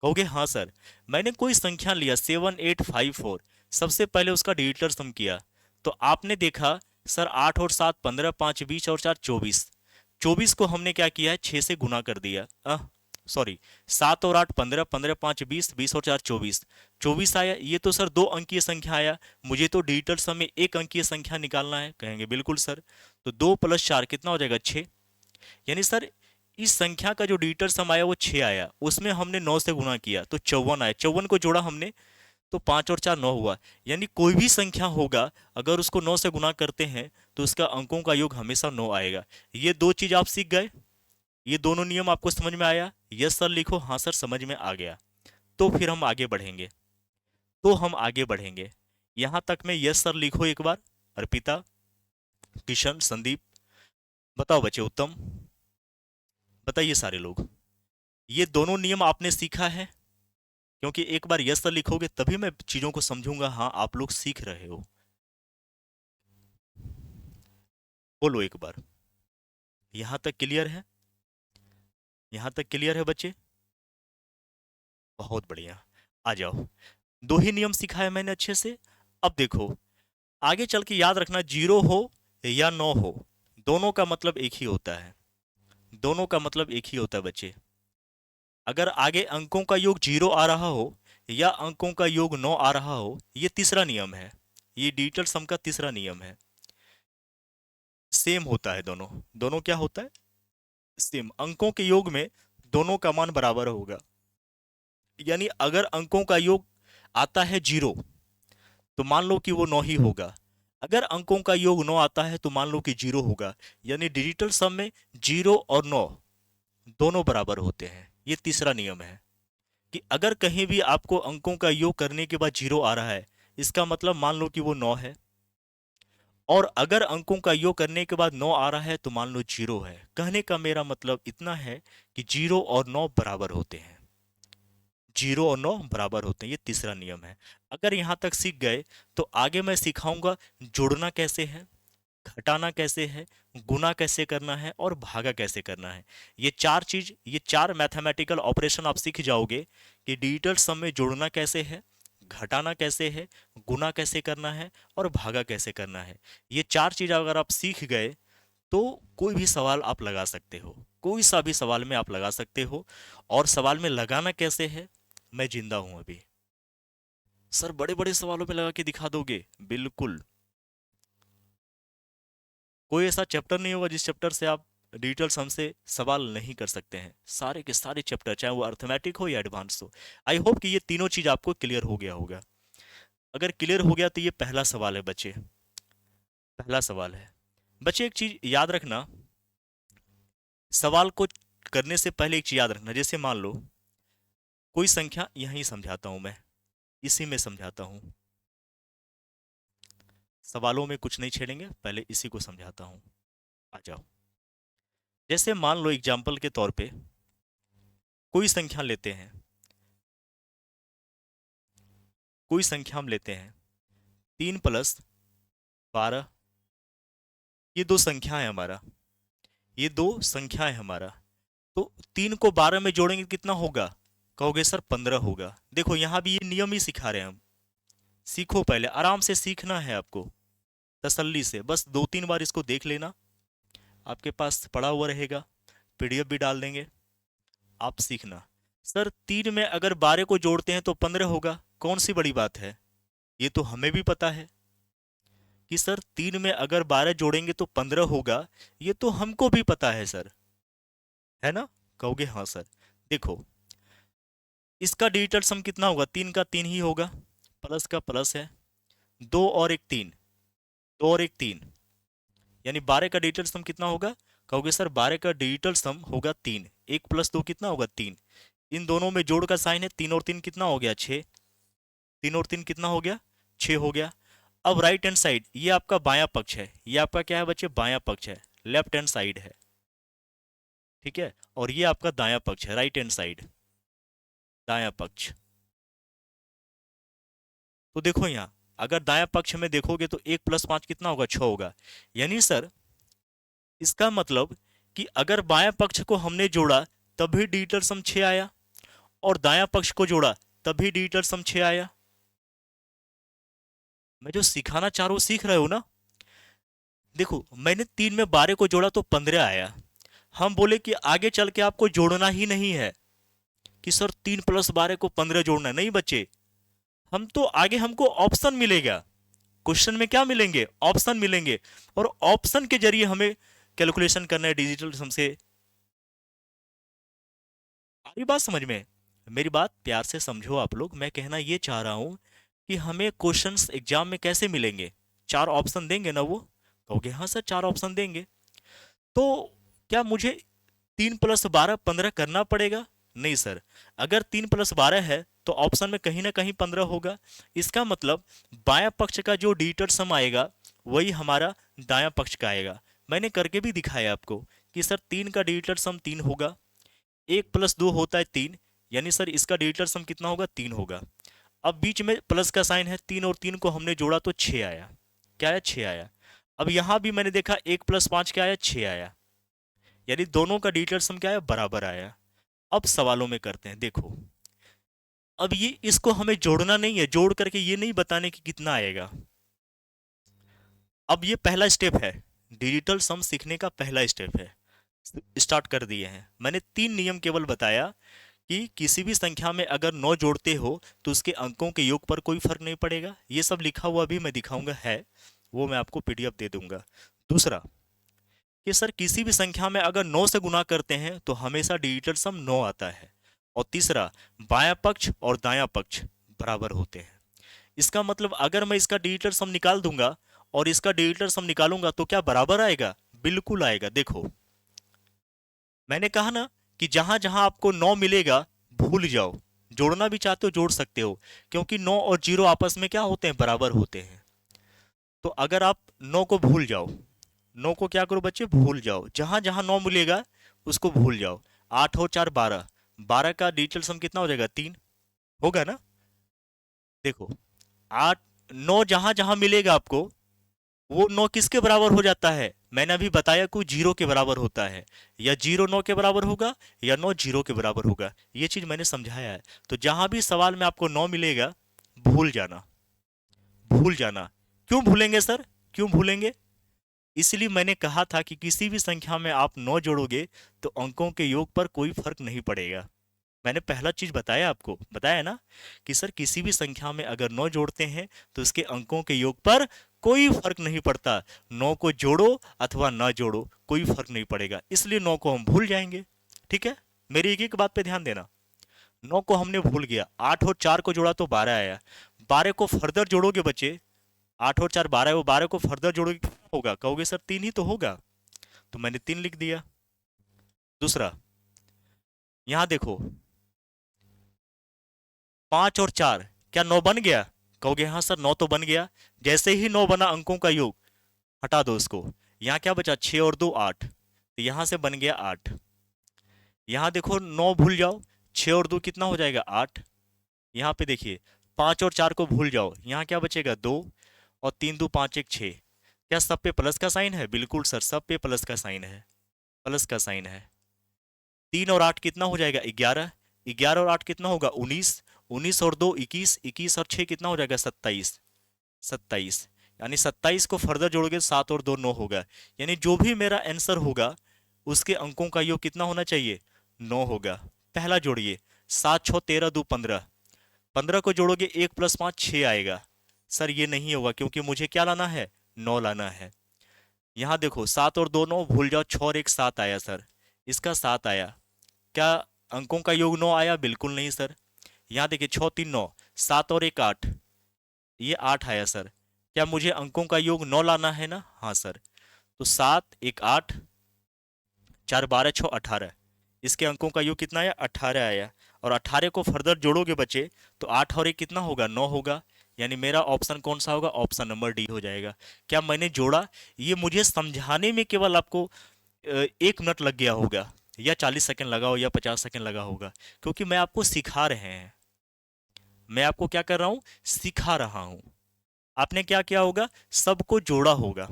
कहोगे हाँ सर। मैंने कोई संख्या लिया 7854, सबसे पहले उसका डिजिटल सम किया, तो आपने देखा सर 8 और 7 15, 5 20 और 4 24। 24 को हमने क्या किया है? 6 से गुना कर दिया। सॉरी, 7 और 8 15, 15 5 20, 20 और 4 24। 24 आया। ये तो सर दो अंकीय संख्या आया, मुझे तो डिजिटल सम में एक अंकीय संख्या निकालना है। कहेंगे बिल्कुल सर। तो 2 + 4 कितना हो जाएगा? 6। यानी सर इस संख्या का जो डिजिटल सम आया वो 6 आया, उसमें हमने 9 से गुना किया तो 54 आया, 54 को जोड़ा हमने तो 5 और 4 9 हुआ। यानी कोई भी संख्या होगा, अगर उसको 9 से गुना करते हैं तो उसका अंकों का योग हमेशा 9 आएगा। ये दो चीज आप सीख गए। ये दोनों नियम आपको समझ में आया? यस सर लिखो, हाँ सर समझ में आ गया। तो फिर हम आगे बढ़ेंगे। यहां तक में यस सर लिखो एक बार। अर्पिता, किशन, संदीप, बताओ बच्चे। उत्तम, बताइए सारे लोग। ये दोनों नियम आपने सीखा है? क्योंकि एक बार यस सर लिखोगे तभी मैं चीजों को समझूंगा, हाँ आप लोग सीख रहे हो। बोलो एक बार। यहां तक क्लियर है? यहां तक क्लियर है बच्चे? बहुत बढ़िया। आ जाओ। दो ही नियम सिखाया मैंने अच्छे से। अब देखो, आगे चल के याद रखना, जीरो हो या नो हो, दोनों का मतलब एक ही होता है। दोनों का मतलब एक ही होता है बच्चे। अगर आगे अंकों का योग जीरो आ रहा हो या अंकों का योग 9 आ रहा हो, ये तीसरा नियम है। ये डिजिटल सम का तीसरा नियम है। सेम होता है दोनों। दोनों क्या होता है? सेम। अंकों के योग में दोनों का मान बराबर होगा। यानी अगर अंकों का योग आता है जीरो तो मान लो कि वो 9 ही होगा। अगर अंकों का योग 9 आता है तो मान लो कि जीरो होगा। यानी डिजिटल सम में जीरो और 9 दोनों बराबर होते हैं। ये तीसरा नियम है कि अगर कहीं भी आपको अंकों का योग करने के बाद जीरो आ रहा है, इसका मतलब मान लो कि वो 9 है। और अगर अंकों का योग करने के बाद 9 आ रहा है तो मान लो जीरो है। कहने का मेरा मतलब इतना है कि जीरो और 9 बराबर होते हैं। जीरो और 9 बराबर होते हैं। ये तीसरा नियम है। अगर यहां तक सीख गए तो आगे मैं सिखाऊंगा जोड़ना कैसे है, घटाना कैसे है, गुना कैसे करना है और भागा कैसे करना है। ये चार चीज, ये चार मैथमेटिकल ऑपरेशन आप सीख जाओगे कि डिजिटल सम में जोड़ना कैसे है, घटाना कैसे है, गुना कैसे करना है और भागा कैसे करना है। ये चार चीज अगर आप सीख गए तो कोई भी सवाल आप लगा सकते हो। कोई सा भी सवाल में आप लगा सकते हो। और सवाल में लगाना कैसे है, मैं जिंदा हूं अभी। सर बड़े बड़े सवालों में लगा के दिखा दोगे? बिल्कुल। कोई ऐसा चैप्टर नहीं होगा जिस चैप्टर से आप डिजिटल सम से सवाल नहीं कर सकते हैं। सारे के सारे चैप्टर, चाहे वो अर्थमेटिक हो या एडवांस हो। आई होप कि ये तीनों चीज आपको क्लियर हो गया होगा। अगर क्लियर हो गया तो ये पहला सवाल है बच्चे। पहला सवाल है बच्चे। एक चीज याद रखना, सवाल को करने से पहले एक चीज याद रखना। जैसे मान लो कोई संख्या, यहीं समझाता हूं मैं, इसी में समझाता हूं। सवालों में कुछ नहीं छेड़ेंगे, पहले इसी को समझाता हूं। आ जाओ। जैसे मान लो एग्जाम्पल के तौर पे कोई संख्या लेते हैं कोई संख्या हम लेते हैं 3 + 12, ये दो संख्या है हमारा, ये दो संख्या है हमारा। तो 3 को 12 में जोड़ेंगे कितना होगा? कहोगे सर 15 होगा। देखो यहाँ भी ये नियम ही सिखा रहे हैं हम। सीखो, पहले आराम से सीखना है आपको, तसल्ली से, बस 2-3 बार इसको देख लेना, आपके पास पड़ा हुआ रहेगा, पीडीएफ भी डाल देंगे, आप सीखना। सर 3 में अगर 12 को जोड़ते हैं तो 15 होगा, कौन सी बड़ी बात है? ये तो हमें भी पता है कि सर 3 में अगर 12 जोड़ेंगे तो 15 होगा, ये तो हमको भी पता है सर, है ना? कहोगे हाँ सर। देखो इसका डिजिटल सम कितना होगा? 3 का 3 ही होगा, प्लस का प्लस है, 2 और 1 3, 2 और 1 3, यानी 12 का डिजिटल सम कितना होगा? कहोगे सर 12 का डिजिटल सम होगा 3, 1 + 2 कितना होगा? 3। इन दोनों में जोड़ का साइन है, 3 और 3 कितना हो गया? 6। 3 और 3 कितना हो गया? 6 हो गया। अब राइट हैंड साइड, ये आपका बायां पक्ष है, ये आपका क्या है बच्चे? बायां पक्ष है, लेफ्ट हैंड साइड है, ठीक है? और ये आपका दायां पक्ष है, राइट हैंड साइड, दायां पक्ष। तो देखो यहाँ अगर दायां पक्ष में देखोगे तो 1 + 5 कितना होगा? 6 होगा। यानी सर इसका मतलब कि अगर बायां पक्ष को हमने जोड़ा तभी डिजिटल सम 6 आया, और दायां पक्ष को जोड़ा तभी डिजिटल सम 6 आया। मैं जो सिखाना चाह रहा हूं सीख रहे हो ना? देखो मैंने 3 में 12 को जोड़ा तो 15 आया। हम बोले कि आगे चल के आपको जोड़ना ही नहीं है कि सर 3 + 12 को 15 जोड़ना नहीं बच्चे, हम तो आगे हमको ऑप्शन मिलेगा। क्वेश्चन में क्या मिलेंगे? ऑप्शन मिलेंगे, और ऑप्शन के जरिए हमें कैलकुलेशन करना है डिजिटल सम से। आ रही बात समझ में? मेरी बात प्यार से समझो आप लोग। मैं कहना ये चाह रहा हूं कि हमें क्वेश्चंस एग्जाम में कैसे मिलेंगे? 4 ऑप्शन देंगे ना वो? कहोगे हाँ सर 4 ऑप्शन देंगे। तो क्या मुझे 3 + 12 15 करना पड़ेगा? नहीं सर, अगर 3 + 12 है तो ऑप्शन में कहीं ना कहीं 15 होगा। इसका मतलब बायां पक्ष का जो डिजिटल सम आएगा वही हमारा दायां पक्ष का आएगा। मैंने करके भी दिखाया आपको कि सर 3 का डिजिटल सम 3 होगा, 1 + 2 होता है 3, यानी सर इसका डिजिटल सम कितना होगा? 3 होगा। अब बीच में प्लस का साइन है, 3 और 3 को हमने जोड़ा तो 6 आया। क्या आया? 6 आया। अब यहां भी मैंने देखा 1 + 5 क्या आया? 6 आया, यानी दोनों का डिजिटल सम क्या आया? बराबर आया। अब सवालों में करते हैं। देखो अब ये इसको हमें जोड़ना नहीं है, जोड़ करके ये नहीं बताने कि कितना आएगा। अब ये पहला स्टेप है, डिजिटल सम सीखने का पहला स्टेप है, स्टार्ट कर दिए हैं। मैंने 3 नियम केवल बताया कि किसी भी संख्या में अगर 9 जोड़ते हो तो उसके अंकों के योग पर कोई फर्क नहीं पड़ेगा। ये सब लिखा हुआ भी मैं दिखाऊंगा, है वो मैं आपको पीडीएफ दे दूंगा। दूसरा कि सर किसी भी संख्या में अगर 9 से गुना करते हैं तो हमेशा डिजिटल सम 9 आता है। और तीसरा, बायां पक्ष और दायां पक्ष बराबर होते हैं। इसका मतलब अगर मैं इसका डिजिटल सम निकाल दूंगा और इसका डिजिटल सम निकालूंगा तो क्या बराबर आएगा? बिल्कुल आएगा। देखो मैंने कहा ना कि जहां जहां आपको 9 मिलेगा भूल जाओ, जोड़ना भी चाहते हो जोड़ सकते हो, क्योंकि 9 और 0 आपस में क्या होते हैं? बराबर होते हैं। तो अगर आप 9 को भूल जाओ, 9 को क्या करो बच्चे? भूल जाओ, जहां जहां 9 मिलेगा उसको भूल जाओ। 8 और 4 12, 12 का डिजिटल सम कितना हो जाएगा? 3 होगा ना? देखो 8 9 जहां जहां मिलेगा आपको वो 9 किसके बराबर हो जाता है? मैंने अभी बताया कोई 0 के बराबर होता है, या 0 9 के बराबर होगा या 9 0 के बराबर होगा। ये चीज मैंने समझाया है। तो जहां भी सवाल में आपको 9 मिलेगा भूल जाना, भूल जाना। क्यों भूलेंगे सर? क्यों भूलेंगे? इसलिए मैंने कहा था कि किसी भी संख्या में आप 9 जोड़ोगे तो अंकों के योग पर कोई फर्क नहीं पड़ेगा। मैंने पहला चीज बताया आपको, बताया ना कि सर किसी भी संख्या में अगर 9 जोड़ते हैं तो उसके अंकों के योग पर कोई फर्क नहीं पड़ता। 9 को जोड़ो अथवा ना जोड़ो कोई फर्क नहीं पड़ेगा, इसलिए 9 को हम भूल जाएंगे। ठीक है, मेरी एक एक बात पे ध्यान देना। 9 को हमने भूल गया, 8 और 4 को जोड़ा तो 12 आया। 12 को फर्दर जोड़ोगे बच्चे, 8 और 4 12, वो 12 को फर्दर जोड़ोगे कितना होगा? कहोगे सर 3 ही तो होगा, तो मैंने 3 लिख दिया। दूसरा यहां देखो 5 और 4 क्या 9 बन गया? कहोगे हाँ सर 9 तो बन गया। जैसे ही 9 बना अंकों का योग हटा दो उसको, यहाँ क्या बचा? 6 और 2 8, तो यहां से बन गया 8। यहाँ देखो 9 भूल जाओ, 6 और 2 कितना हो जाएगा? 8। यहाँ पे देखिए 5 और 4 को भूल जाओ, यहाँ क्या बचेगा 2 और 3 2 5 1 6। क्या सब पे प्लस का साइन है? बिल्कुल सर, सब पे प्लस का साइन है, प्लस का साइन है। 3 और 8 कितना हो जाएगा? 11। 11 और 8 कितना होगा? 19। 19 और 2 21। 21 और 6 कितना हो जाएगा? 27। 27 यानी 27 को फर्दर जोड़ोगे 7 और 2 9 होगा। यानी जो भी मेरा आंसर होगा उसके अंकों का योग कितना होना चाहिए? 9 होगा। पहला जोड़िए, 7 6 13 2 15। 15 को जोड़ोगे 1 + 5 6 आएगा। सर ये नहीं होगा क्योंकि मुझे क्या लाना है? 9 लाना है। यहाँ देखो 7 और 2 9 भूल जाओ, 6 और 1 7 आया सर, इसका 7 आया। क्या अंकों का योग 9 आया? बिल्कुल नहीं सर। यहाँ देखिए 6 3 9, 7 और 1 8, ये 8 आया सर। क्या मुझे अंकों का योग 9 लाना है ना? हाँ सर। तो 7 1 8, 4 12 6 18, इसके अंकों का योग कितना आया? 18 आया। और 18 को फर्दर जोड़ोगे बच्चे तो 8 और 1 कितना होगा? 9 होगा। यानी मेरा ऑप्शन कौन सा होगा? ऑप्शन नंबर डी हो जाएगा। क्या मैंने जोड़ा? ये मुझे समझाने में केवल आपको 1 मिनट लग गया होगा, या 40 सेकंड लगा हो, या 50 सेकंड लगा होगा, क्योंकि मैं आपको सिखा रहे हैं। मैं आपको क्या कर रहा हूं? सिखा रहा हूं। आपने क्या किया होगा? सबको जोड़ा होगा।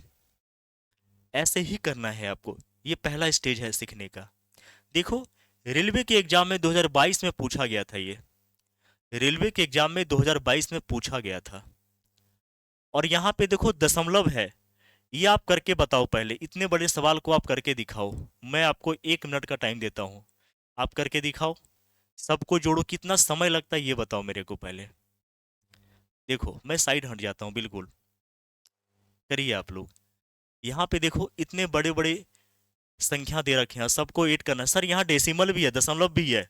ऐसे ही करना है आपको। ये पहला स्टेज है सीखने का। देखो, रेलवे के एग्जाम में 2022 में पूछा गया था ये। रेलवे के एग्जाम में 2022 में पूछा गया था। और यहाँ पे देखो दशमलव है, ये आप करके बताओ पहले। इतने बड़े सवाल को आप करके दिखाओ। मैं आपको 1 मिनट का टाइम देता हूँ, आप करके दिखाओ। सबको जोड़ो, कितना समय लगता है ये बताओ मेरे को पहले। देखो मैं साइड हट जाता हूँ, बिल्कुल करिए आप लोग। यहाँ पे देखो इतने बड़े बड़े संख्या दे रखे हैं, सबको ऐड करना है। सर यहाँ डेसिमल भी है, दशमलव भी है।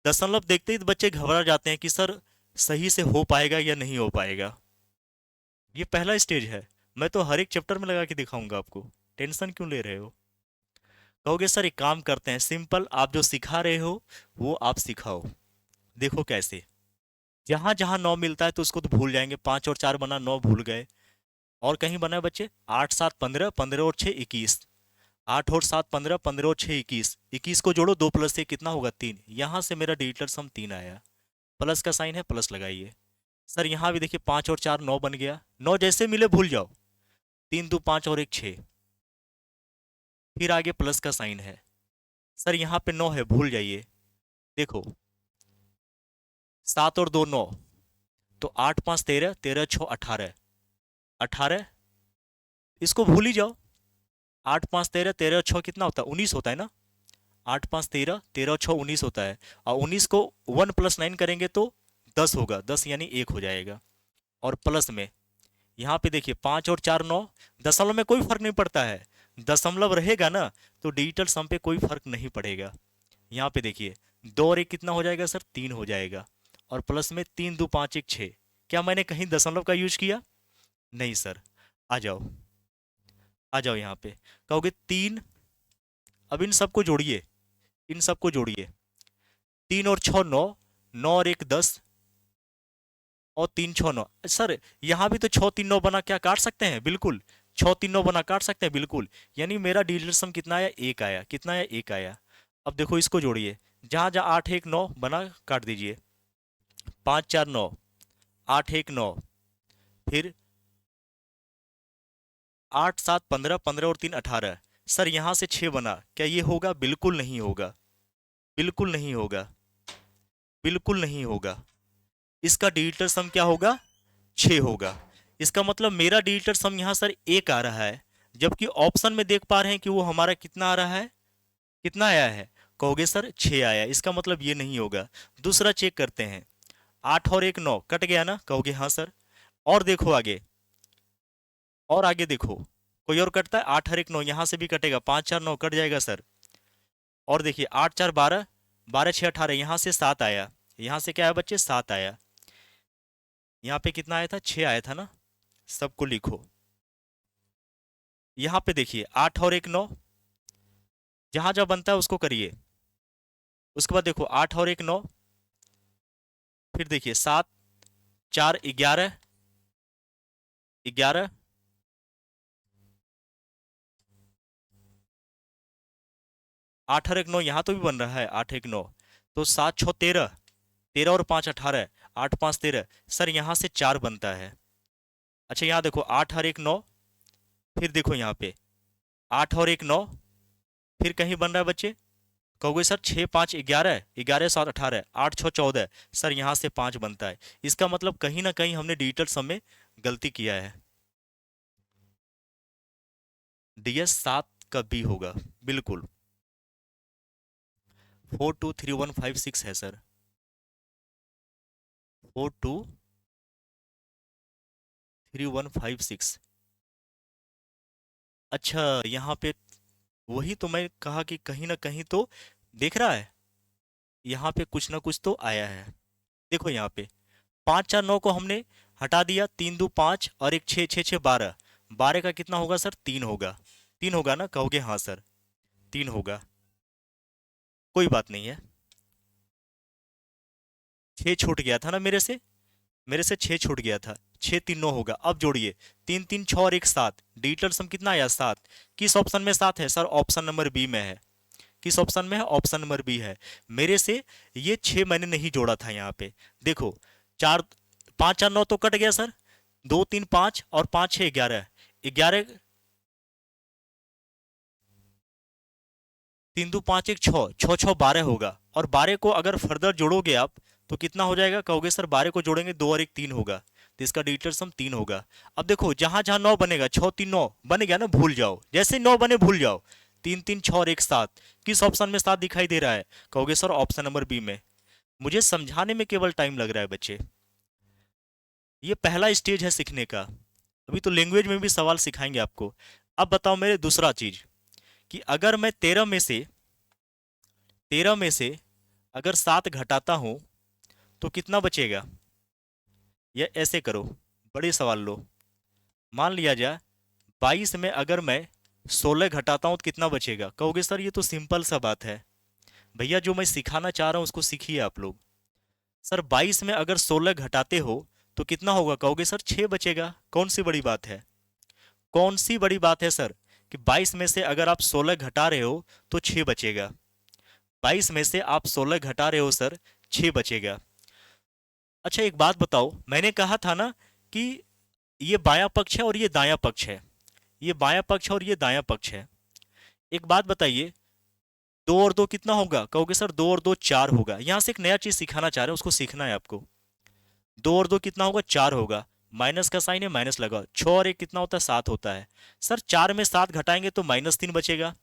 दशमलव देखते ही तो बच्चे घबरा जाते हैं कि सर सही से हो पाएगा या नहीं हो पाएगा। ये पहला स्टेज है, मैं तो हर एक चैप्टर में लगा के दिखाऊंगा आपको। टेंशन क्यों ले रहे हो? कहोगे सर एक काम करते हैं, सिंपल आप जो सिखा रहे हो वो आप सिखाओ। देखो कैसे, जहां जहां 9 मिलता है तो उसको तो भूल जाएंगे। 5 और 4 बना, 9 भूल गए। और कहीं बना है बच्चे? 8 7 15, 15 और 6 21। 8 और 7 15, 15 और 6 21। 21 को जोड़ो, 2 + 1 कितना होगा? 3। यहां से मेरा डिजिटल सम 3 आया। प्लस का साइन है, प्लस लगाइए। सर यहाँ भी देखिए 5 और 4 9 बन गया। 9 जैसे मिले भूल जाओ। 3 2 5 और 1 6, फिर आगे प्लस का साइन है। सर यहाँ पे 9 है, भूल जाइए। देखो 7 और 2 9, तो 8 5 13, 13 6 18, 18, इसको भूल ही जाओ। 8 5 13, 13 6 कितना होता है? 19 होता है ना। 8 5 13, 13 6 19 होता है। और 19 को 1 + 9 करेंगे तो 10 होगा, 10 यानी 1 हो जाएगा। और प्लस में यहाँ पे देखिए 5 और 4 9, दशमलव में कोई फर्क नहीं पड़ता है। दशमलव रहेगा ना तो डिजिटल सम पे कोई फर्क नहीं पड़ेगा। यहाँ पे देखिए 2 और 1 कितना हो जाएगा सर? 3 हो जाएगा। और प्लस में 3 2 5 1 6। क्या मैंने कहीं दशमलव का यूज किया? नहीं सर। आ जाओ, आ जाओ यहाँ पे। कहोगे 3, अब इन सबको जोड़िए, इन सबको जोड़िए। 3 और 6 9, 9 और 1 10, और 3 6 9। सर यहाँ भी तो 6 3 9 बना, क्या काट सकते हैं? बिल्कुल 6 3 9 बना, काट सकते हैं बिल्कुल। यानी मेरा डिजिटल सम कितना आया? 1 आया। कितना आया? 1 आया। अब देखो इसको जोड़िए, जहाँ जहाँ 8 1 9 बना काट दीजिए। 5 4 9, 8 1 9, फिर 8 7 15, 15 और 3 18। सर यहाँ से 6 बना, क्या ये होगा? बिल्कुल नहीं होगा, बिल्कुल नहीं होगा, बिल्कुल नहीं होगा। इसका डिजिटल सम क्या होगा? 6 होगा। इसका मतलब मेरा डिजिटल सम यहाँ सर 1 आ रहा है, जबकि ऑप्शन में देख पा रहे हैं कि वो हमारा कितना आ रहा है? कितना आया है? कहोगे सर 6 आया। इसका मतलब ये नहीं होगा। दूसरा चेक करते हैं। 8 और 1 9 कट गया ना? कहोगे हाँ सर। और देखो आगे, और आगे देखो, कोई और कटता है? 8 और 1 9 यहाँ से भी कटेगा। 5 4 9 कट जाएगा सर। और देखिए 8 4 12, 12 6 18, यहाँ से 7 आया। यहाँ से क्या है बच्चे? 7 आया। यहाँ पे कितना आया था? 6 आया था ना। सबको लिखो। यहाँ पे देखिए 8 और 1 9, जहां जहां बनता है उसको करिए। उसके बाद देखो 8 और 1 9, फिर देखिए 7 4 11, 11, 8 और 1 9 यहाँ तो भी बन रहा है। 8 1 9, तो 7 6 13, 13 और 5 18, 8 5 13। सर यहाँ से 4 बनता है। अच्छा यहाँ देखो, 8 और 1 9। फिर देखो यहाँ पे 8 और 1 9। फिर कहीं बन रहा है बच्चे? कहोगे सर 6 5 11, 11 7 18, 8 6 14। सर यहाँ से 5 बनता है। इसका मतलब कहीं ना कहीं हमने डिजिटल सम में गलती किया है। DS 7 का बी होगा बिल्कुल। 423156 है सर। 423156। अच्छा यहाँ पे वही तो मैं कहा कि कहीं ना कहीं तो देख रहा है, यहाँ पे कुछ ना कुछ तो आया है। देखो यहाँ पे 5 4 9 को हमने हटा दिया, 3 2 5 और एक 6 6 6 12। 12 का कितना होगा सर? 3 होगा। 3 होगा ना? कहोगे हाँ सर 3 होगा। कोई बात नहीं है, 6 छूट गया था ना मेरे से। मेरे से 6 छूट गया था। 6 3 9 होगा। अब जोड़िए, 3 3 6 और 1 7। डिजिटल सम कितना आया? 7। किस ऑप्शन में 7 है सर? ऑप्शन नंबर बी में है। किस ऑप्शन में है? ऑप्शन नंबर बी है। मेरे से ये 6 मैंने नहीं जोड़ा था यहाँ पे। देखो 4 5 4 9 तो कट गया सर। 2 3 5 और 5 6 11। 11 3 2 5 1 6, 6 6 12 होगा। और 12 को अगर फर्दर जोड़ोगे आप तो कितना हो जाएगा? कहोगे सर 12 को जोड़ेंगे 2 और 1 3 होगा, तो इसका डिजिटल सम 3 होगा। अब देखो जहां जहां 9 बनेगा, 6 3 9 बन गया ना, भूल जाओ। जैसे 9 बने भूल जाओ। 3 3 6 और 1 7। किस ऑप्शन में 7 दिखाई दे रहा है? कहोगे सर ऑप्शन नंबर बी में। मुझे समझाने में केवल टाइम लग रहा है बच्चे। ये पहला स्टेज है सीखने का। अभी तो लैंग्वेज में भी सवाल सिखाएंगे आपको। अब बताओ मेरे दूसरा चीज, कि अगर मैं 13 में से अगर 7 घटाता हूं तो कितना बचेगा? या ऐसे करो, बड़े सवाल लो। मान लिया जाए 22 में अगर मैं 16 घटाता हूं तो कितना बचेगा? कहोगे सर ये तो सिंपल सा बात है। भैया जो मैं सिखाना चाह रहा हूं उसको सीखिए आप लोग। सर 22 में अगर 16 घटाते हो तो कितना होगा? कहोगे सर 6 बचेगा। कौन सी बड़ी बात है? कौन सी बड़ी बात है सर कि 22 में से अगर आप 16 घटा रहे हो तो 6 बचेगा? 22 में से आप 16 घटा रहे हो सर, 6 बचेगा। अच्छा एक बात बताओ, मैंने कहा था ना कि ये बायां पक्ष है और ये दायां पक्ष है। ये बायां पक्ष है और ये दायां पक्ष है। एक बात बताइए, 2 और 2 कितना होगा? कहोगे सर 2 और 2 4 होगा। यहां से एक नया चीज सिखाना चाह रहे हैं, उसको सीखना है आपको। 2 और 2 कितना होगा? 4 होगा। माइनस का साइन है, माइनस लगाओ। 6 और 1 कितना होता है? 7 होता है। सर 4 में 7 घटाएंगे तो -3 बचेगा।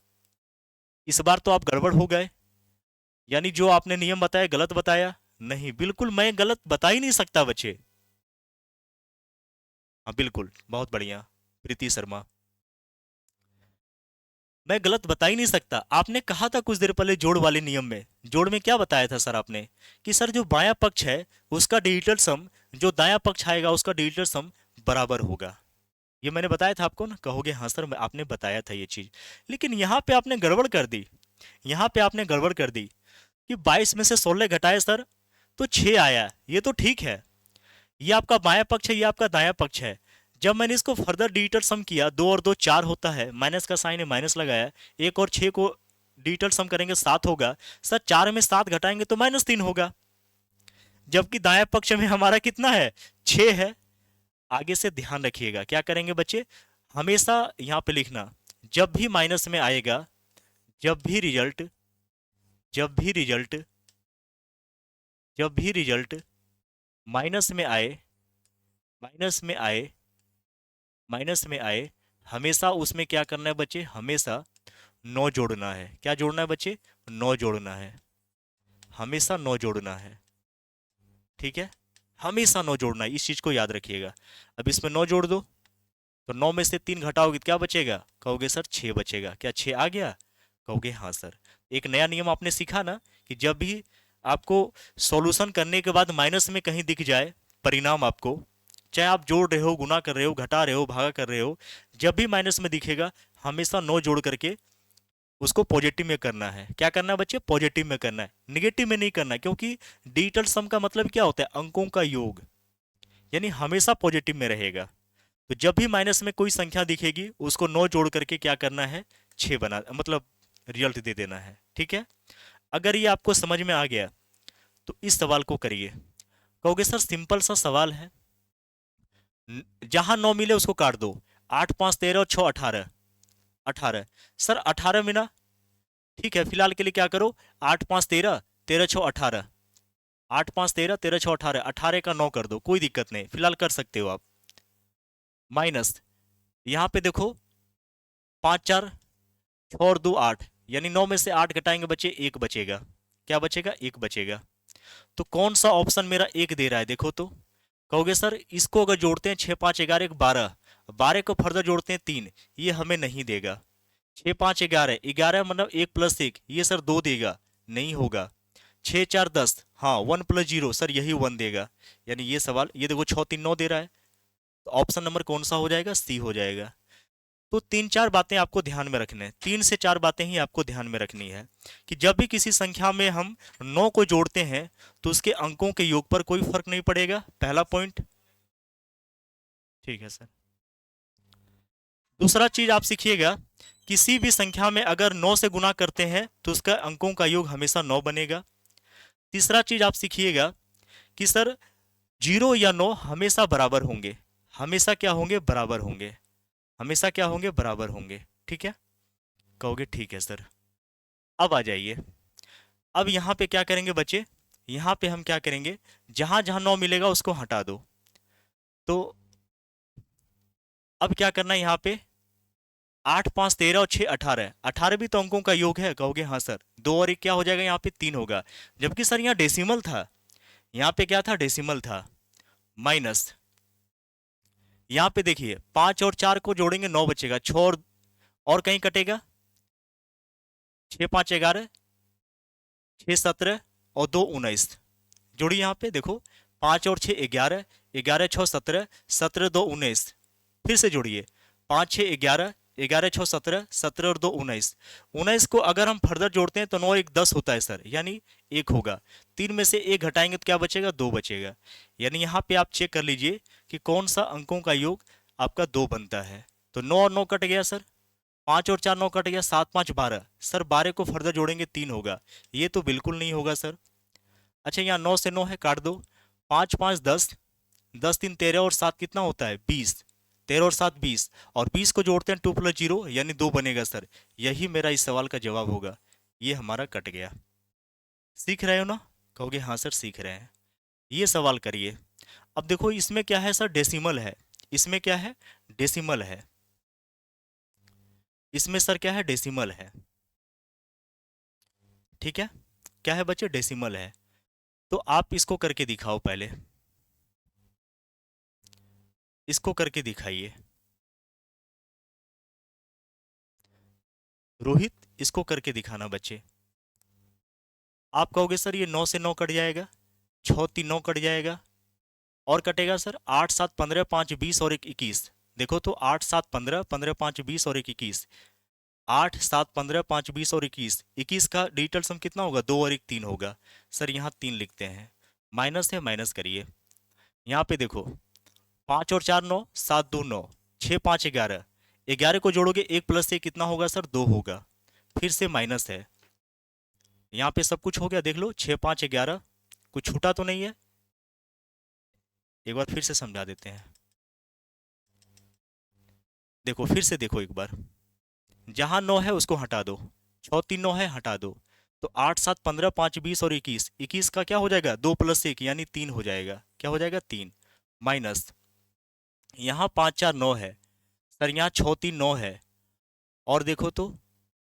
इस बार तो आप गड़बड़ हो गए, यानी जो आपने नियम बताया गलत बताया। नहीं, बिल्कुल मैं गलत बता ही नहीं सकता बच्चे। हाँ बिल्कुल, बहुत बढ़िया प्रीति शर्मा। मैं गलत बता ही नहीं सकता। आपने कहा था कुछ देर पहले जोड़ वाले नियम में, जोड़ में क्या बताया था सर आपने? कि सर जो बायां पक्ष है उसका डिजिटल सम जो दायां पक्ष आएगा उसका डिजिटल सम बराबर होगा। ये मैंने बताया था आपको ना? कहोगे हाँ सर आपने बताया था ये चीज। लेकिन यहाँ पे आपने गड़बड़ कर दी। यहाँ पे आपने गड़बड़ कर दी कि 22 में से 16 घटाए सर तो 6 आया। ये तो ठीक है, ये आपका बायां पक्ष है, ये आपका दायां पक्ष है। जब मैंने इसको फर्दर डिजिटल सम किया, 2 और 2 4 होता है, माइनस का साइन है माइनस लगाया। 1 और 6 को डिजिटल सम करेंगे 7 होगा। सर 4 में 7 घटाएंगे तो -3 होगा। जबकि दाएं पक्ष में हमारा कितना है? 6 है। आगे से ध्यान रखिएगा, क्या करेंगे बच्चे? हमेशा यहाँ पे लिखना, जब भी माइनस में आएगा, जब भी रिजल्ट जब भी रिजल्ट जब भी रिजल्ट माइनस में आए, माइनस में आए, माइनस में आए, हमेशा उसमें क्या करना है बच्चे? हमेशा 9 जोड़ना है। क्या जोड़ना है बच्चे? 9 जोड़ना है। हमेशा 9 जोड़ना है। ठीक है, हमेशा 9 जोड़ना है, इस चीज को याद रखिएगा। अब इसमें 9 जोड़ दो तो 9 में से 3 घटाओगे तो क्या बचेगा? कहोगे सर 6 बचेगा। क्या 6 आ गया? कहोगे हाँ सर। एक नया नियम आपने सीखा ना कि जब भी आपको सॉल्यूशन करने के बाद माइनस में कहीं दिख जाए परिणाम आपको, चाहे आप जोड़ रहे हो, गुना कर रहे हो, घटा रहे हो, भागा कर रहे हो, जब भी माइनस में दिखेगा हमेशा 9 जोड़ करके उसको पॉजिटिव में करना है। क्या करना है बच्चे? पॉजिटिव में करना है, निगेटिव में नहीं करना है। क्योंकि डिजिटल सम का मतलब क्या होता है? अंकों का योग, यानी हमेशा पॉजिटिव में रहेगा। तो जब भी माइनस में कोई संख्या दिखेगी उसको 9 जोड़ करके क्या करना है? 6 बना, मतलब रिजल्ट दे देना है। ठीक है, अगर ये आपको समझ में आ गया तो इस सवाल को करिए। कहोगे सर सिंपल सा सवाल है, जहां 9 मिले उसको काट दो। 8 5 13 और 6 18, 18 सर 18 में ना, ठीक है फिलहाल के लिए क्या करो, 8 5 13, 13 6 18, 8 5 13 13 6 18, 18 का 9 कर दो, कोई दिक्कत नहीं फिलहाल कर सकते हो आप। माइनस यहाँ पे देखो 5 4 6 और 2 8, यानी 9 में से 8 घटाएंगे बच्चे 1 बचेगा। क्या बचेगा? 1 बचेगा। तो कौन सा ऑप्शन मेरा 1 दे रहा है देखो तो। कहोगे सर इसको अगर जोड़ते हैं 6 5 11 12, 12 को फर्दर जोड़ते हैं 3, ये हमें नहीं देगा। 6 5 11, 11 मतलब 1 प्लस 1, ये सर 2 देगा, नहीं होगा। 6 4 10, हाँ 1 प्लस 0 सर यही 1 देगा। यानी ये सवाल, ये देखो 6 3 9 दे रहा है, तो ऑप्शन नंबर कौन सा हो जाएगा? सी हो जाएगा। तो 3 4 बातें आपको ध्यान में रखना है, 3 से 4 बातें ही आपको ध्यान में रखनी है कि जब भी किसी संख्या में हम 9 को जोड़ते हैं तो उसके अंकों के योग पर कोई फर्क नहीं पड़ेगा, पहला पॉइंट। ठीक है सर। दूसरा चीज आप सीखिएगा, किसी भी संख्या में अगर 9 से गुना करते हैं तो उसका अंकों का योग हमेशा 9 बनेगा। तीसरा चीज आप सीखिएगा कि सर 0 या 9 हमेशा बराबर होंगे, हमेशा क्या होंगे? बराबर होंगे, हमेशा क्या होंगे? बराबर होंगे। ठीक है, कहोगे ठीक है सर। अब आ जाइए, अब यहाँ पे क्या करेंगे बच्चे, यहाँ पे हम क्या करेंगे, जहां जहां 9 मिलेगा उसको हटा दो। तो अब क्या करना है यहाँ पे, 8 5 13 और 6 18, 18 भी तो अंकों का योग है। कहोगे हाँ सर, 2 और 1 क्या हो जाएगा? यहाँ पे 3 होगा, जबकि सर यहाँ डेसिमल था, यहाँ पे क्या था? डेसिमल था। माइनस यहाँ पे देखिए 5 और 4 को जोड़ेंगे 9 बचेगा, 6 और कहीं कटेगा, 6 5 11, 6 17 और 2 19, जोड़िए यहाँ पे देखो, 5 और 6 11, 11 6 17, 17 2 19, फिर से जोड़िए 5 6 11, 11 6 17, 17 और 2 19, 19 को अगर हम फर्दर जोड़ते हैं तो 9 1 10 होता है सर, यानी 1 होगा। 3 में से 1 घटाएंगे तो क्या बचेगा? 2 बचेगा। यानी यहाँ पे आप चेक कर लीजिए कि कौन सा अंकों का योग आपका 2 बनता है। तो 9 और 9 कट गया सर, 5 और 4 9 कट गया, 7 5 12, सर 12 को फर्दर जोड़ेंगे 3 होगा, ये तो बिल्कुल नहीं होगा सर। अच्छा यहाँ 9 से 9 है, काट दो, 5 5 10, 10 3 13 और 7 कितना होता है? 20, 13 और 7 20, और 20 को जोड़ते हैं 2 प्लस 0 यानी 2 बनेगा सर, यही मेरा इस सवाल का जवाब होगा। ये हमारा कट गया। सीख रहे हो ना? कहोगे हाँ सर सीख रहे हैं। ये सवाल करिए। अब देखो इसमें क्या है सर? डेसिमल है। इसमें क्या है? डेसिमल है। इसमें सर क्या है? डेसिमल है। ठीक है, क्या है बच्चे? डेसिमल है। तो आप इसको करके दिखाओ, पहले इसको करके दिखाइए। रोहित इसको करके दिखाना बच्चे। आप कहोगे सर ये 9 से 9 कट जाएगा, 6 3 9 कट जाएगा, और कटेगा सर 8 7 15 5 20 और 1 21। देखो तो 8 7 15, 15 5 20 और 1 21, 8 7 15 5 20 और 21, 21 का डिजिटल सम कितना होगा? 2 और 1 3 होगा। सर यहाँ 3 लिखते हैं, माइनस है, माइनस करिए। यहाँ पे देखो 5 और 4 9, 7 2 9, 6 5 11, 11 को जोड़ोगे 1 प्लस 1 कितना होगा सर? 2 होगा, फिर से माइनस है। यहाँ पे सब कुछ हो गया, देख लो 6 5 11, कुछ छूटा तो नहीं है? एक बार फिर से समझा देते हैं, देखो फिर से देखो एक बार, जहां 9 है उसको हटा दो, 6 3 9 है, हटा दो, तो 8 7 15 5 20 और 21, 21 का क्या हो जाएगा? 2 प्लस 1 यानी 3 हो जाएगा। क्या हो जाएगा? 3। माइनस यहाँ 5 4 9 है सर, यहाँ 6 3 9 है, और देखो तो,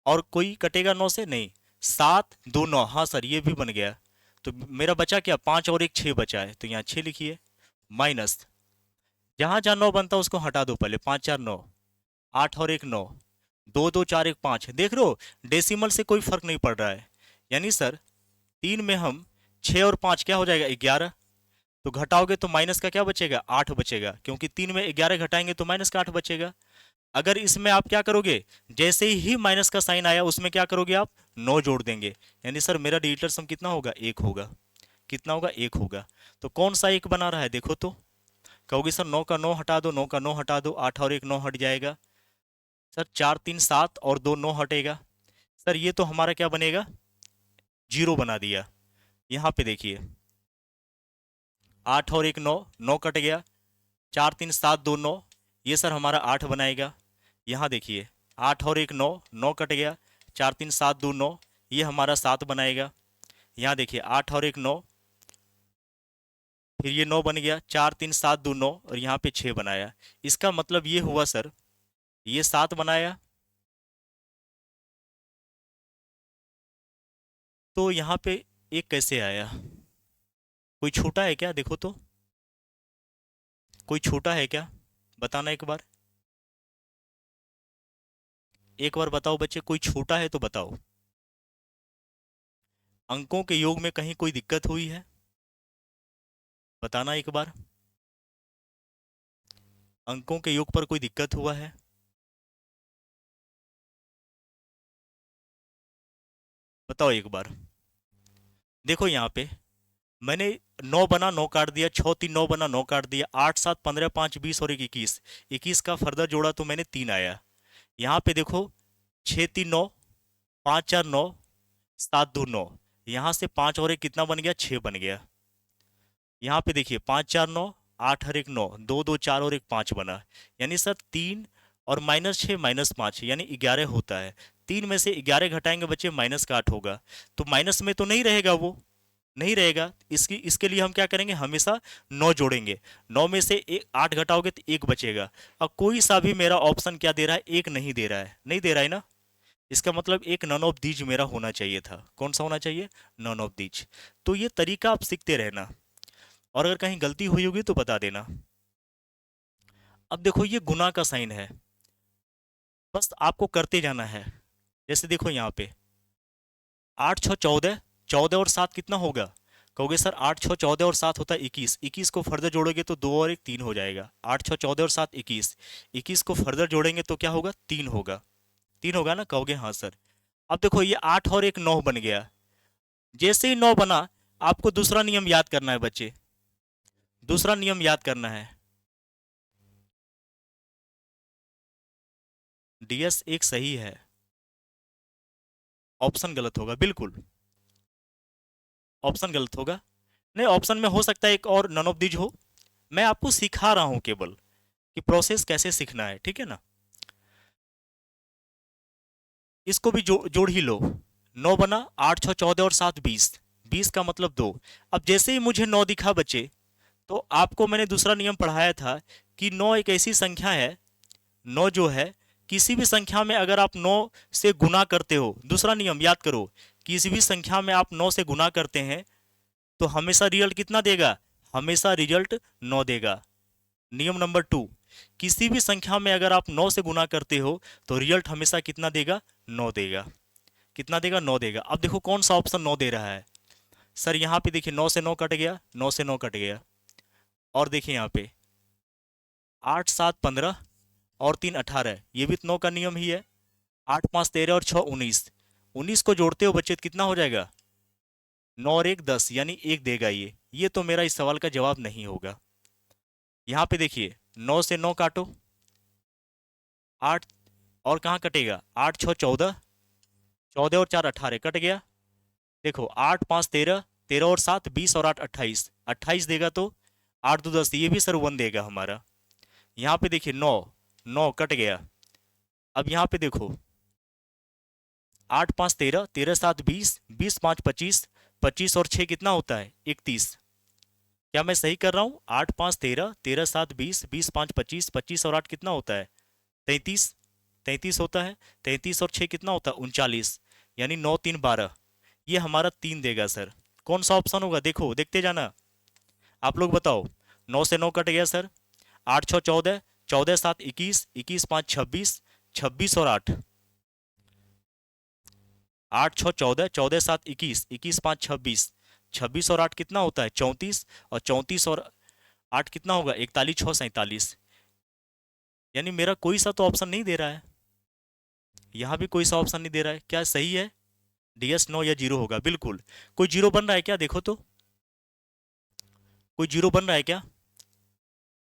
और कोई कटेगा 9 से? नहीं, 7 2 9, हाँ सर ये भी बन गया। तो मेरा बचा क्या? 5 और 1 6 बचा है, तो यहाँ 6 लिखिए। माइनस जहां जहां 9 बनता है उसको हटा दो पहले, 5 4 9, 8 और 1 9, 2 2 4 1 5, देख रहे हो डेसिमल से कोई फर्क नहीं पड़ रहा है। यानी सर 3 में हम 6 और 5 क्या हो जाएगा? 11, तो घटाओगे तो माइनस का क्या बचेगा? 8 बचेगा, क्योंकि 3 में 11 घटाएंगे तो माइनस का 8 बचेगा। अगर इसमें आप क्या करोगे, जैसे ही माइनस का साइन आया उसमें क्या करोगे आप? 9 जोड़ देंगे, यानी सर मेरा डिजिटल सम कितना होगा? 1 होगा। कितना होगा? 1 होगा। तो कौन सा 1 बना रहा है देखो तो। कहोगे सर 9 का 9 हटा दो, 9 का 9 हटा दो, 8 और 1 9 हट जाएगा सर, 4 3 7 और 2 9 हटेगा सर, ये तो हमारा क्या बनेगा? 0 बना दिया। यहाँ पे देखिए 8 और 1 9, 9 कट गया। 4 3 7 2 9, ये सर हमारा 8 बनाएगा। यहाँ देखिए 8 और 1 9, 9 कट गया। 4 3 7 2 9, ये हमारा 7 बनाएगा। यहाँ देखिए 8 और 1 9, फिर ये 9 बन गया। 4 3 7 2 9, और यहाँ पे 6 बनाया। इसका मतलब ये हुआ सर, ये 7 बनाया, तो यहाँ पे एक कैसे आया? कोई छूटा है क्या? देखो तो, कोई छूटा है क्या? बताना एक बार, एक बार बताओ बच्चे, कोई छूटा है तो बताओ। अंकों के योग में कहीं कोई दिक्कत हुई है? बताना एक बार, अंकों के योग पर कोई दिक्कत हुआ है? बताओ एक बार। देखो यहाँ पे मैंने 9 बना 9 काट दिया, 6 3 9 बना 9 काट दिया, 8 7 15 5 20 और एक 21, 21 का फर्दर जोड़ा तो मैंने 3 आया। यहाँ पे देखो 6 3 9, 5 4 9, 7 2 9, यहाँ से 5 और एक कितना बन गया? 6 बन गया। यहाँ पे देखिए 5 4 9, 8 और एक 9, 2 2 4 और एक 5 बना। यानी सर 3 और -6 -5 यानी 11 होता है। 3 में से 11 घटाएंगे बच्चे, माइनस का 8 होगा, तो माइनस में तो नहीं रहेगा, वो नहीं रहेगा। इसके लिए हम क्या करेंगे? हमेशा 9 जोड़ेंगे। 9 में से 8 घटाओगे तो 1 बचेगा। अब कोई सा भी मेरा ऑप्शन क्या दे रहा है? 1 नहीं दे रहा है, नहीं दे रहा है ना। इसका मतलब एक नन ऑफ दीज मेरा होना चाहिए था। कौन सा होना चाहिए? None of these. तो ये तरीका आप सीखते रहना, और अगर कहीं गलती हुई होगी तो बता देना। अब देखो ये गुना का साइन है, बस आपको करते जाना है। जैसे देखो यहाँ पे 8 6 14, 14 और 7 कितना होगा? कहोगे सर 8 6 14 और 7 होता है 21, 21 को फर्दर जोड़ोगे तो 2 और 1 3 हो जाएगा। 8 6 14 और 7 21, 21 को फर्दर जोड़ेंगे तो क्या होगा? 3 होगा। 3 होगा ना? कहोगे हाँ सर। अब देखो ये 8 और एक 9 बन गया। जैसे ही 9 बना, आपको दूसरा नियम याद करना है बच्चे, दूसरा नियम याद करना है। डीएस एक सही है, ऑप्शन गलत होगा, बिल्कुल ऑप्शन गलत होगा। नहीं, ऑप्शन में हो सकता है एक और नन ऑफ दीज हो। मैं आपको सिखा रहा हूं केवल कि प्रोसेस कैसे सीखना है, ठीक है ना। इसको भी जोड़ ही लो। 9 बना, 8 6 14 और 7 20, 20 का मतलब 2। अब जैसे ही मुझे 9 दिखा बच्चे, तो आपको मैंने दूसरा नियम पढ़ाया था कि 9 एक ऐसी संख्या है, 9 जो है किसी भी संख्या में अगर आप 9 से गुना करते हो, दूसरा नियम याद करो, किसी भी संख्या में आप 9 से गुना करते हैं तो हमेशा रिजल्ट कितना देगा? हमेशा रिजल्ट 9 देगा। नियम नंबर 2, किसी भी संख्या में अगर आप 9 से गुना करते हो तो रिजल्ट हमेशा कितना देगा? 9 देगा। कितना देगा? 9 देगा। अब देखो कौन सा ऑप्शन 9 दे रहा है। सर यहाँ पे देखिए 9 से 9 कट गया, 9 से 9 कट गया, और देखिए यहाँ पे 8 7 15 और 3 18, ये भी 9 का नियम ही है। 8 5 13 और 6 19, 19 को जोड़ते हो बच्चे तो कितना हो जाएगा? 9 और 1 10, यानी 1 देगा ये तो मेरा इस सवाल का जवाब नहीं होगा। यहाँ पे देखिए 9 से 9 काटो, 8 और कहाँ कटेगा? 8 6 14, 14 और 4 18 कट गया। देखो 8 5 13, 13 और 7 20 और 8 28, 28 देगा तो 8 2 10, ये भी सर 1 देगा हमारा। यहाँ पे देखिए 9, 9 कट गया। अब यहाँ पे देखो 8 5 13, 13 7 20, 20 5 25, 25 और 6 कितना होता है? 31। क्या मैं सही कर रहा हूँ? 8 5 13, 13 7 20, 20 5 25, 25 और 8 कितना होता है? 33। 33 होता है। 33 और 6 कितना होता है? 39, यानी 9 3 12, ये हमारा 3 देगा सर। कौन सा ऑप्शन होगा? देखो देखते जाना, आप लोग बताओ। 9 से 9 कट गया सर, 8 6 14, 14 7 21, 21 5 26, 26 और 8, 8 6 14, 14 7 21, 21 5 26, 26 और 8 कितना होता है? 34, और 34 और 8 कितना होगा? 41 6 47, यानी मेरा कोई सा तो ऑप्शन नहीं दे रहा है। यहाँ भी कोई सा ऑप्शन नहीं दे रहा है। क्या सही है? डीएस 9 या 0 होगा, बिल्कुल। कोई जीरो बन रहा है क्या? देखो तो, कोई जीरो बन रहा है क्या?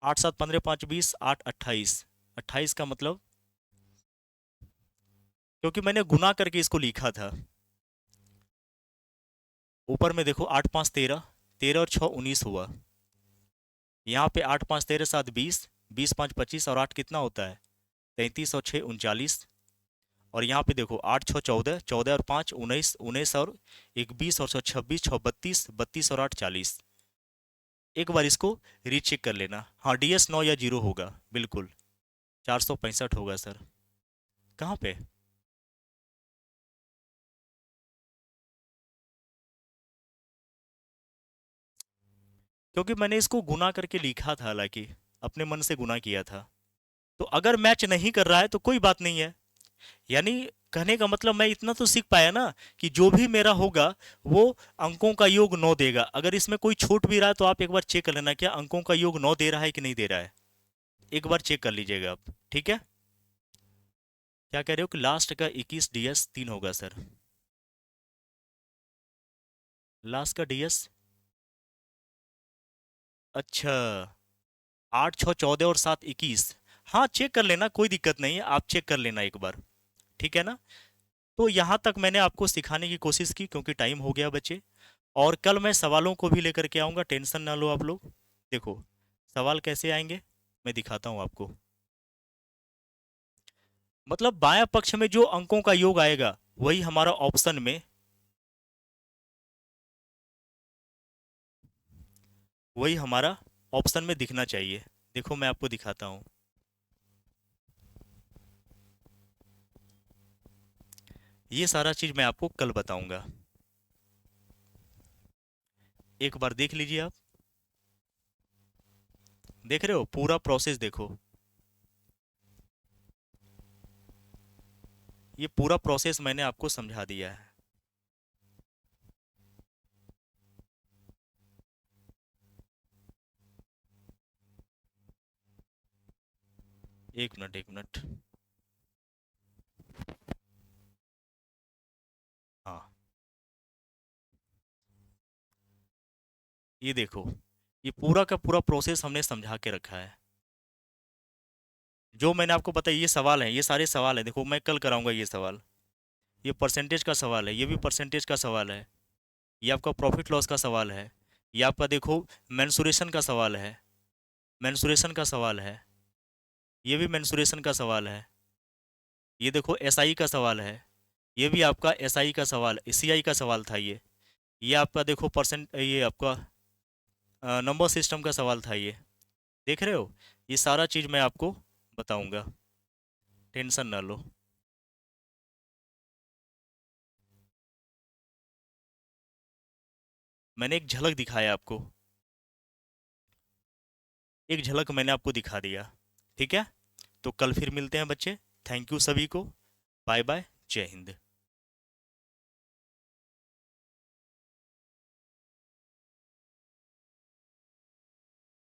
8 7 15 5 20, 8 28, 28 का मतलब, क्योंकि मैंने गुना करके इसको लिखा था। ऊपर में देखो 8 5 13, 13 और 6 19 हुआ। यहाँ पे 8 5 13 7 20, 20 5 25 और 8 कितना होता है? 33 और 6 39। और यहाँ पे देखो 8 6 14, 14 और 5 19, 19 और 1 20 और 6 26, 6 32, 32 और 8 40। एक बार इसको रीचेक कर लेना। हाँ, DS 9 या 0 होगा बिल्कुल। 465 होगा सर। कहाँ पे? क्योंकि मैंने इसको गुना करके लिखा था, हालांकि अपने मन से गुना किया था। तो अगर मैच नहीं कर रहा है तो कोई बात नहीं है। यानी कहने का मतलब मैं इतना तो सीख पाया ना कि जो भी मेरा होगा वो अंकों का योग 9 देगा। अगर इसमें कोई छूट भी रहा है तो आप एक बार चेक कर लेना, क्या अंकों का योग 9 दे रहा है कि नहीं दे रहा है। एक बार चेक कर लीजिएगा आप, ठीक है। क्या कह रहे हो कि लास्ट का 21 DS 3 होगा सर? लास्ट का DS, अच्छा, 8 6 14 और 7 21। हाँ, चेक कर लेना, कोई दिक्कत नहीं है, आप चेक कर लेना एक बार, ठीक है ना। तो यहाँ तक मैंने आपको सिखाने की कोशिश की क्योंकि टाइम हो गया बच्चे। और कल मैं सवालों को भी लेकर के आऊँगा, टेंशन ना लो आप लोग। देखो सवाल कैसे आएंगे, मैं दिखाता हूँ आपको। मतलब बायां पक्ष में जो अंकों का योग आएगा वही हमारा ऑप्शन में, वही हमारा ऑप्शन में दिखना चाहिए। देखो मैं आपको दिखाता हूँ। ये सारा चीज़ मैं आपको कल बताऊंगा, एक बार देख लीजिए आप। देख रहे हो पूरा प्रोसेस, देखो ये पूरा प्रोसेस मैंने आपको समझा दिया है। एक मिनट एक मिनट। हाँ, ये देखो, ये पूरा का पूरा प्रोसेस हमने समझा के रखा है। जो मैंने आपको बताया ये सवाल है, ये सारे सवाल है, देखो मैं कल कराऊंगा ये सवाल। ये परसेंटेज का सवाल है, ये भी परसेंटेज का सवाल है। ये आपका प्रॉफिट लॉस का सवाल है। ये आपका देखो मेंसुरेशन का सवाल है, मेंसुरेशन का सवाल है। ये भी मेंसुरेशन का सवाल है। ये देखो SI का सवाल है। ये भी आपका SI का सवाल, CI का सवाल था ये आपका देखो परसेंट, ये आपका नंबर सिस्टम का सवाल था ये। देख रहे हो, ये सारा चीज़ मैं आपको बताऊंगा, टेंशन ना लो। मैंने एक झलक दिखाया आपको, एक झलक मैंने आपको दिखा दिया, ठीक है। तो कल फिर मिलते हैं बच्चे। थैंक यू सभी को। बाय बाय, जय हिंद।